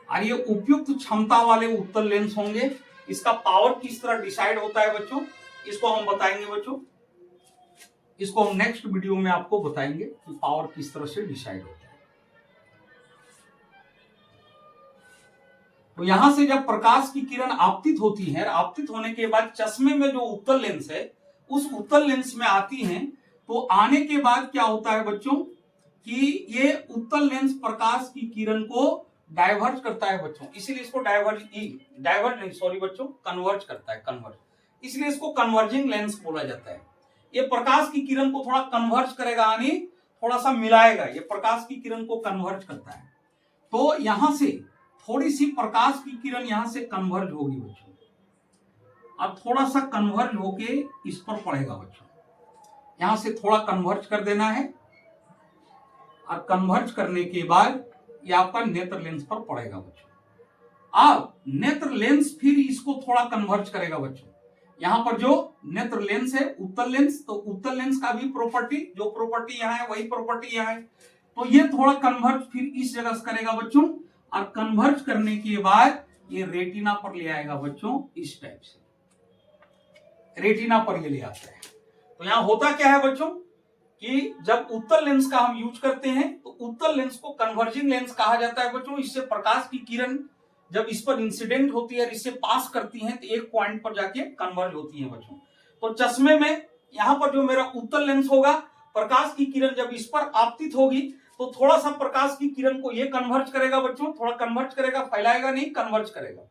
और ये उपयुक्त क्षमता वाले उत्तल लेंस होंगे। इसका पावर किस तरह डिसाइड होता है बच्चों, इसको हम बताएंगे बच्चों, इसको हम नेक्स्ट वीडियो में आपको बताएंगे कि पावर किस तरह से डिसाइड होता है। तो यहां से जब प्रकाश की किरण आपतित होती है, आपतित होने के बाद चश्मे में जो उत्तल लेंस है उस उत्तल लेंस में आती हैं, तो आने के बाद क्या होता है बच्चों कि ये उत्तल लेंस प्रकाश की किरण को डाइवर्ज करता है बच्चों, इसलिए इसको कन्वर्ज करता है, कन्वर्ज, इसलिए इसको कन्वर्जिंग लेंस बोला जाता है। ये प्रकाश की किरण को थोड़ा कन्वर्ज करेगा, यानी थोड़ा सा मिलाएगा, ये प्रकाश की किरण को कन्वर्ज करता है। तो यहां से थोड़ी सी प्रकाश की किरण यहां से कन्वर्ज होगी बच्चों, अब थोड़ा सा कन्वर्ज होके इस पर पड़ेगा बच्चों, यहां से थोड़ा कन्वर्ज कर देना है, और कन्वर्ज करने के बाद ये आपका नेत्र लेंस पर पड़ेगा बच्चों। अब नेत्र लेंस फिर इसको थोड़ा कन्वर्ज करेगा बच्चों। यहां पर जो नेत्र लेंस है उत्तल लेंस, तो उत्तल लेंस का भी प्रॉपर्टी, जो प्रॉपर्टी यहाँ है वही प्रॉपर्टी यहाँ है, तो ये थोड़ा कन्वर्ज फिर इस जगह से करेगा बच्चों, और कन्वर्ज करने के बाद ये रेटिना पर ले आएगा बच्चों इस टाइप से, रेटिना पर ये ले आता है। तो यहां होता क्या है बच्चों कि जब उत्तल लेंस का हम यूज करते हैं तो उत्तल लेंस को कन्वर्जिंग लेंस कहा जाता है बच्चों। इससे प्रकाश की किरण जब इस पर इंसिडेंट होती है, इससे पास करती है, तो एक पॉइंट पर जाके कन्वर्ज होती है बच्चों। तो चश्मे में यहां पर जो मेरा उत्तल लेंस होगा, प्रकाश की किरण जब इस पर आपतित होगी तो थोड़ा सा प्रकाश की किरण को ये कन्वर्ज करेगा बच्चों, थोड़ा कन्वर्ज करेगा, फैलाएगा नहीं, कन्वर्ज करेगा।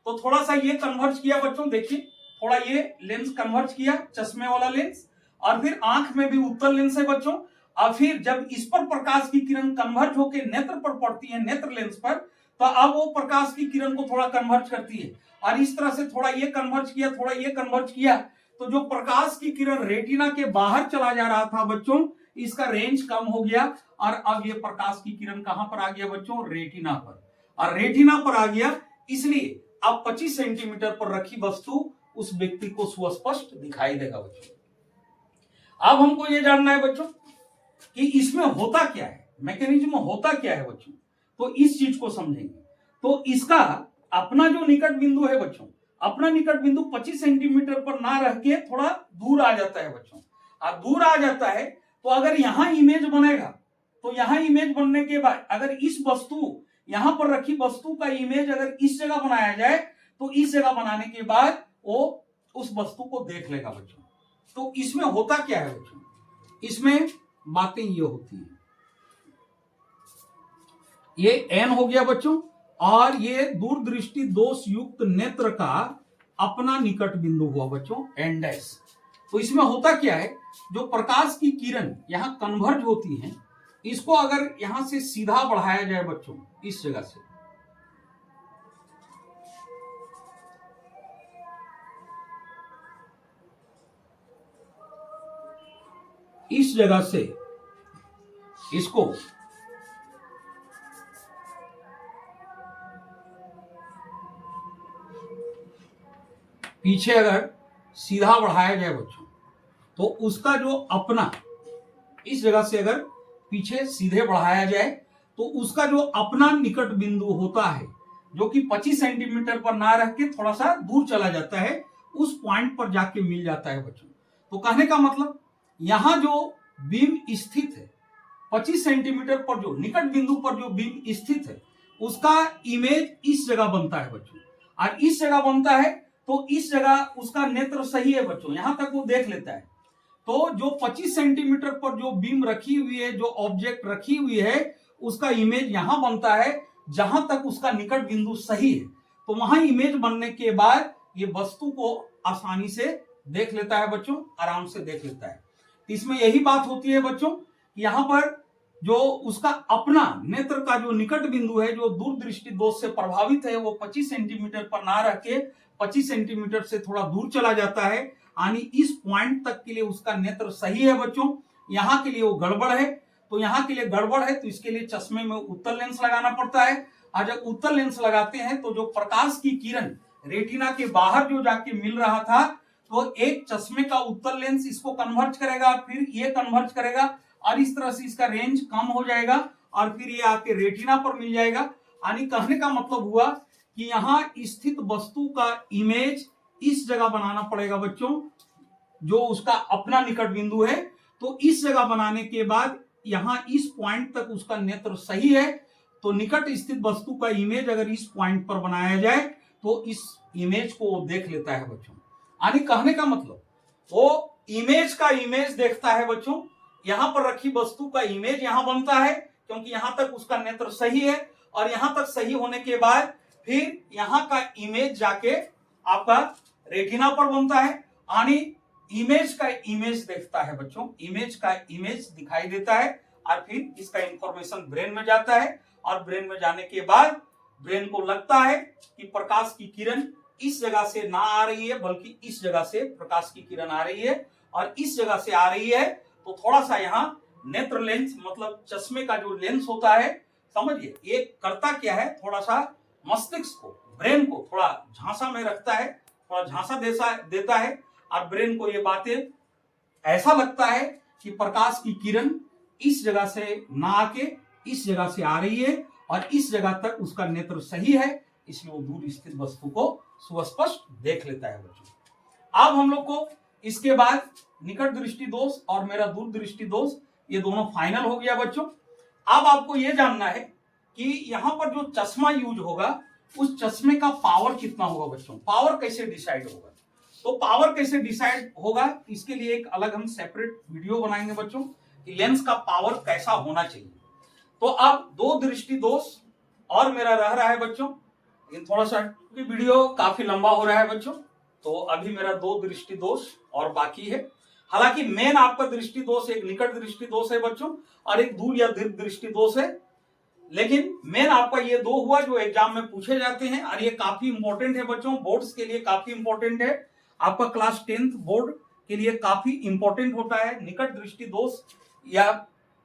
तो थोड़ा सा ये कन्वर्ज किया बच्चों, देखिए थोड़ा ये लेंस कन्वर्ज किया, चश्मे वाला लेंस, और फिर आंख में भी उत्तल लेंस है बच्चों। और फिर जब इस पर प्रकाश की किरण कन्वर्ज होकर नेत्र पर पड़ती है, नेत्र लेंस पर, तो अब वो प्रकाश की किरण को थोड़ा कन्वर्ज करती है, और इस तरह से थोड़ा ये कन्वर्ज किया, थोड़ा ये कन्वर्ज किया, तो जो प्रकाश की किरण रेटिना के बाहर चला जा रहा था बच्चों, इसका रेंज कम हो गया, और अब ये प्रकाश की किरण कहां पर आ गया बच्चों, रेटिना पर, और रेटिना पर आ गया, इसलिए अब 25 सेंटीमीटर पर रखी वस्तु उस व्यक्ति को सुस्पष्ट दिखाई देगा बच्चों। अब हमको ये जानना है बच्चों कि इसमें होता क्या है, मैकेनिज्म होता क्या है बच्चों, तो इस चीज को समझेंगे। तो इसका अपना जो निकट बिंदु है बच्चों, अपना निकट बिंदु 25 सेंटीमीटर पर ना रह के थोड़ा दूर आ जाता है बच्चों, और दूर आ जाता है तो अगर यहां इमेज बनेगा, तो यहां इमेज बनने के बाद अगर इस वस्तु, यहां पर रखी वस्तु का इमेज अगर इस जगह बनाया जाए, तो इस जगह बनाने के बाद वो उस वस्तु को देख लेगा बच्चों। तो इसमें होता क्या है बच्चों, इसमें बातें ये होती हैं, ये एन हो गया बच्चों, और ये दूरदृष्टि दोष युक्त नेत्र का अपना निकट बिंदु हुआ बच्चों, एन डैश। तो इसमें होता क्या है, जो प्रकाश की किरण यहां कन्वर्ज होती है, इसको अगर यहां से सीधा बढ़ाया जाए बच्चों, इस जगह से, इस जगह से इसको पीछे अगर सीधा बढ़ाया जाए बच्चों, तो उसका जो अपना, इस जगह से अगर पीछे सीधे बढ़ाया जाए, तो उसका जो अपना निकट बिंदु होता है, जो कि 25 सेंटीमीटर पर ना रह के थोड़ा सा दूर चला जाता है, उस पॉइंट पर जाके मिल जाता है बच्चों। तो कहने का मतलब यहां जो बीम स्थित है, 25 सेंटीमीटर पर जो निकट बिंदु पर जो बीम स्थित है, उसका इमेज इस जगह बनता है बच्चों, और इस जगह बनता है, तो इस जगह उसका नेत्र सही है बच्चों, यहां तक वो देख लेता है। तो जो 25 सेंटीमीटर पर जो बीम रखी हुई है, जो ऑब्जेक्ट रखी हुई है, उसका इमेज यहां बनता है जहां तक उसका निकट बिंदु सही है। तो वहां इमेज बनने के बाद ये वस्तु को आसानी से देख लेता है बच्चों, आराम से देख लेता है। तो इसमें यही बात होती है बच्चों, यहां पर जो उसका अपना नेत्र का जो निकट बिंदु है, जो दूरदृष्टि दोष से प्रभावित है, वो 25 सेंटीमीटर पर ना रह के 25 सेंटीमीटर से थोड़ा दूर चला जाता है, यानी इस पॉइंट तक के लिए उसका नेत्र सही है बच्चों। यहां के लिए वो गड़बड़ है, तो यहां के लिए गड़बड़ है, तो इसके लिए चश्मे में उत्तल लेंस लगाना पड़ता है। और जब उत्तल लेंस लगाते हैं तो जो प्रकाश की किरण रेटिना के बाहर जो जाके मिल रहा था, तो एक चश्मे का उत्तल लेंस इसको कन्वर्ज करेगा, फिर ये कन्वर्ज करेगा, और इस तरह से इसका रेंज कम हो जाएगा, और फिर ये आपके रेटिना पर मिल जाएगा। यानी कहने का मतलब हुआ कि यहां स्थित वस्तु का इमेज इस जगह बनाना पड़ेगा बच्चों, जो उसका अपना निकट बिंदु है। तो इस जगह बनाने के बाद यहां इस पॉइंट तक उसका नेत्र सही है, तो निकट स्थित वस्तु का इमेज अगर इस पॉइंट पर बनाया जाए, तो इस इमेज को वो देख लेता है बच्चों। यानी कहने का मतलब वो इमेज का इमेज देखता है बच्चों, यहां पर रखी वस्तु का इमेज यहां बनता है, क्योंकि यहां तक उसका नेत्र सही है, और यहां तक सही होने के बाद फिर यहां का इमेज जाके आपका रेटिना पर बनता है, यानी इमेज का इमेज देखता है बच्चों, इमेज का इमेज दिखाई देता है, और फिर इसका इंफॉर्मेशन ब्रेन में जाता है, और ब्रेन में जाने के बाद ब्रेन को लगता है कि प्रकाश की किरण इस जगह से ना आ रही है, बल्कि इस जगह से प्रकाश की किरण आ रही है, और इस जगह से आ रही है, तो थोड़ा सा यहाँ नेत्र लेंस मतलब चश्मे का जो लेंस होता है, समझिए ये करता क्या है, थोड़ा सा मस्तिष्क को, ब्रेन को थोड़ा झांसा में रखता है, थोड़ा झांसा देता है और ब्रेन को ये बातें ऐसा लगता है कि प्रकाश की किरण इस जगह से ना आके इस जगह से आ रही है और इस जगह तक उसका नेत्र सही है, इसलिए वो दूर स्थित वस्तु को सुस्पष्ट देख लेता है बच्चों। अब हम लोग को इसके बाद निकट दृष्टि दोष और मेरा दूर दृष्टि दोष ये दोनों फाइनल हो गया बच्चों। अब आपको ये जानना है कि यहाँ पर जो चश्मा यूज होगा उस चश्मे का पावर कितना होगा बच्चों। पावर कैसे डिसाइड होगा, तो पावर कैसे डिसाइड होगा इसके लिए एक अलग हम सेपरेट वीडियो बनाएंगे बच्चों कि लेंस का पावर कैसा होना चाहिए। तो अब दो दृष्टि दोष और मेरा रह रहा है बच्चों, थोड़ा सा वीडियो काफी लंबा हो रहा है बच्चों, तो अभी मेरा दो दृष्टि दोष और बाकी है। हालांकि मेन आपका दृष्टि दोष एक निकट दृष्टि दोष है बच्चों और एक दूर या दीर्घ दृष्टि दोष है, लेकिन मेन आपका ये दो हुआ जो एग्जाम में पूछे जाते हैं और ये काफी इंपॉर्टेंट है बच्चों, बोर्ड्स के लिए काफी इंपॉर्टेंट है, आपका क्लास 10th बोर्ड के लिए काफी इंपॉर्टेंट होता है। निकट दृष्टि दोष या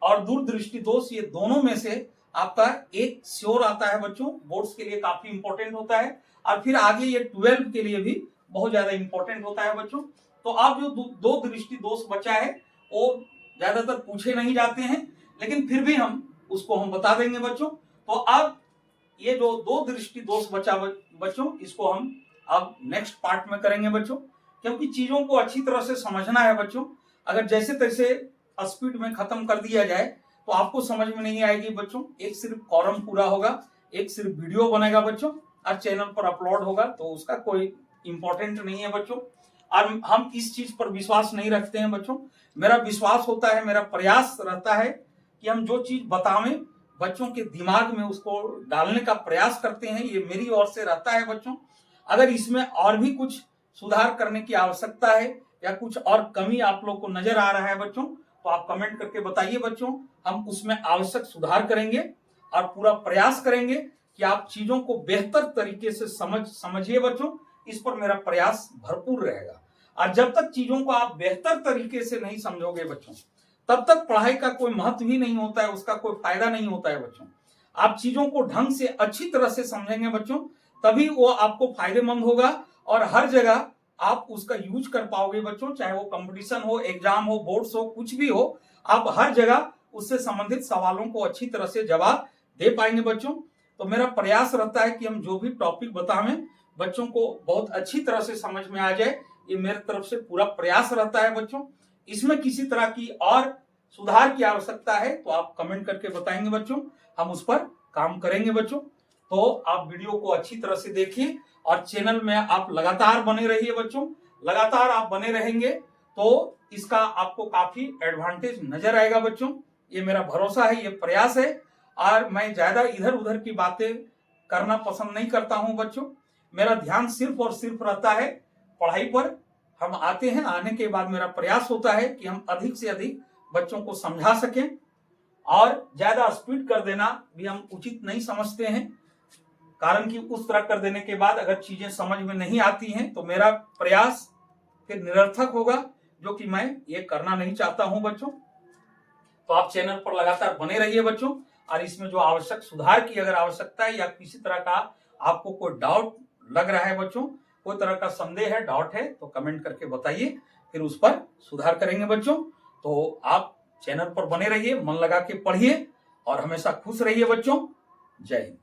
और दूर दृष्टि दोष ये दोनों में से आपका एक श्योर आता है बच्चों, बोर्ड्स के लिए काफी इंपॉर्टेंट होता है और फिर आगे ये 12 के लिए भी बहुत ज्यादा इंपॉर्टेंट होता है बच्चों। तो अब जो दो दृष्टि दोष बचा है वो ज्यादातर पूछे नहीं जाते हैं, लेकिन फिर भी हम उसको हम बता देंगे बच्चों। तो अब ये जो दो दृष्टि दोष बचा बच्चों, इसको हम अब नेक्स्ट पार्ट में करेंगे बच्चों, क्योंकि चीजों को अच्छी तरह से समझना है बच्चों। अगर जैसे तैसे स्पीड में खत्म कर दिया जाए तो आपको समझ में नहीं आएगी बच्चों। एक सिर्फ कॉलम पूरा होगा, एक सिर्फ वीडियो बनेगा बच्चों और चैनल पर अपलोड होगा, तो उसका कोई इंपॉर्टेंट नहीं है बच्चों। और हम इस चीज पर विश्वास नहीं रखते हैं बच्चों। मेरा विश्वास होता है, मेरा प्रयास रहता है कि हम जो चीज बतावें बच्चों के दिमाग में उसको डालने का प्रयास करते हैं, ये मेरी ओर से रहता है बच्चों। अगर इसमें और भी कुछ सुधार करने की आवश्यकता है या कुछ और कमी आप लोग को नजर आ रहा है बच्चों, तो आप कमेंट करके बताइए बच्चों, हम उसमें आवश्यक सुधार करेंगे और पूरा प्रयास करेंगे कि आप चीजों को बेहतर तरीके से समझिए बच्चों। इस पर मेरा प्रयास भरपूर रहेगा और जब तक चीजों को आप बेहतर तरीके से नहीं समझोगे बच्चों, तब तक पढ़ाई का कोई महत्व ही नहीं होता है, उसका कोई फायदा नहीं होता है बच्चों। आप चीजों को ढंग से अच्छी तरह से समझेंगे बच्चों, तभी वो आपको फायदेमंद होगा और हर जगह आप उसका यूज कर पाओगे बच्चों। चाहे वो कंपटीशन हो, एग्जाम हो, बोर्ड्स हो, कुछ भी हो, आप हर जगह उससे संबंधित सवालों को अच्छी तरह से जवाब दे पाएंगे बच्चों। तो मेरा प्रयास रहता है कि हम जो भी टॉपिक बतावें बच्चों को बहुत अच्छी तरह से समझ में आ जाए, ये मेरे तरफ से पूरा प्रयास रहता है बच्चों। इसमें किसी तरह की और सुधार की आवश्यकता है तो आप कमेंट करके बताएंगे बच्चों, हम उस पर काम करेंगे बच्चों। तो आप वीडियो को अच्छी तरह से देखिए और चैनल में आप लगातार बने रहिए बच्चों। लगातार आप बने रहेंगे तो इसका आपको काफी एडवांटेज नजर आएगा बच्चों, ये मेरा भरोसा है, ये प्रयास है। और मैं ज्यादा इधर उधर की बातें करना पसंद नहीं करता हूं बच्चों। मेरा ध्यान सिर्फ और सिर्फ रहता है पढ़ाई पर। हम आते हैं, आने के बाद मेरा प्रयास होता है कि हम अधिक से अधिक बच्चों को समझा सकें और ज्यादा स्पीड कर देना भी हम उचित नहीं समझते हैं, कारण कि उस तरह कर देने के बाद अगर चीजें समझ में नहीं आती हैं तो मेरा प्रयास फिर निरर्थक होगा, जो कि मैं ये करना नहीं चाहता हूं बच्चों। तो आप चैनल पर लगातार बने रहिए बच्चों और इसमें जो आवश्यक सुधार की अगर आवश्यकता है या किसी तरह का आपको कोई डाउट लग रहा है बच्चों, कोई तरह का संदेह है, डाउट है, तो कमेंट करके बताइए, फिर उस पर सुधार करेंगे बच्चों। तो आप चैनल पर बने रहिए, मन लगा के पढ़िए और हमेशा खुश रहिए बच्चों। जय हिंद।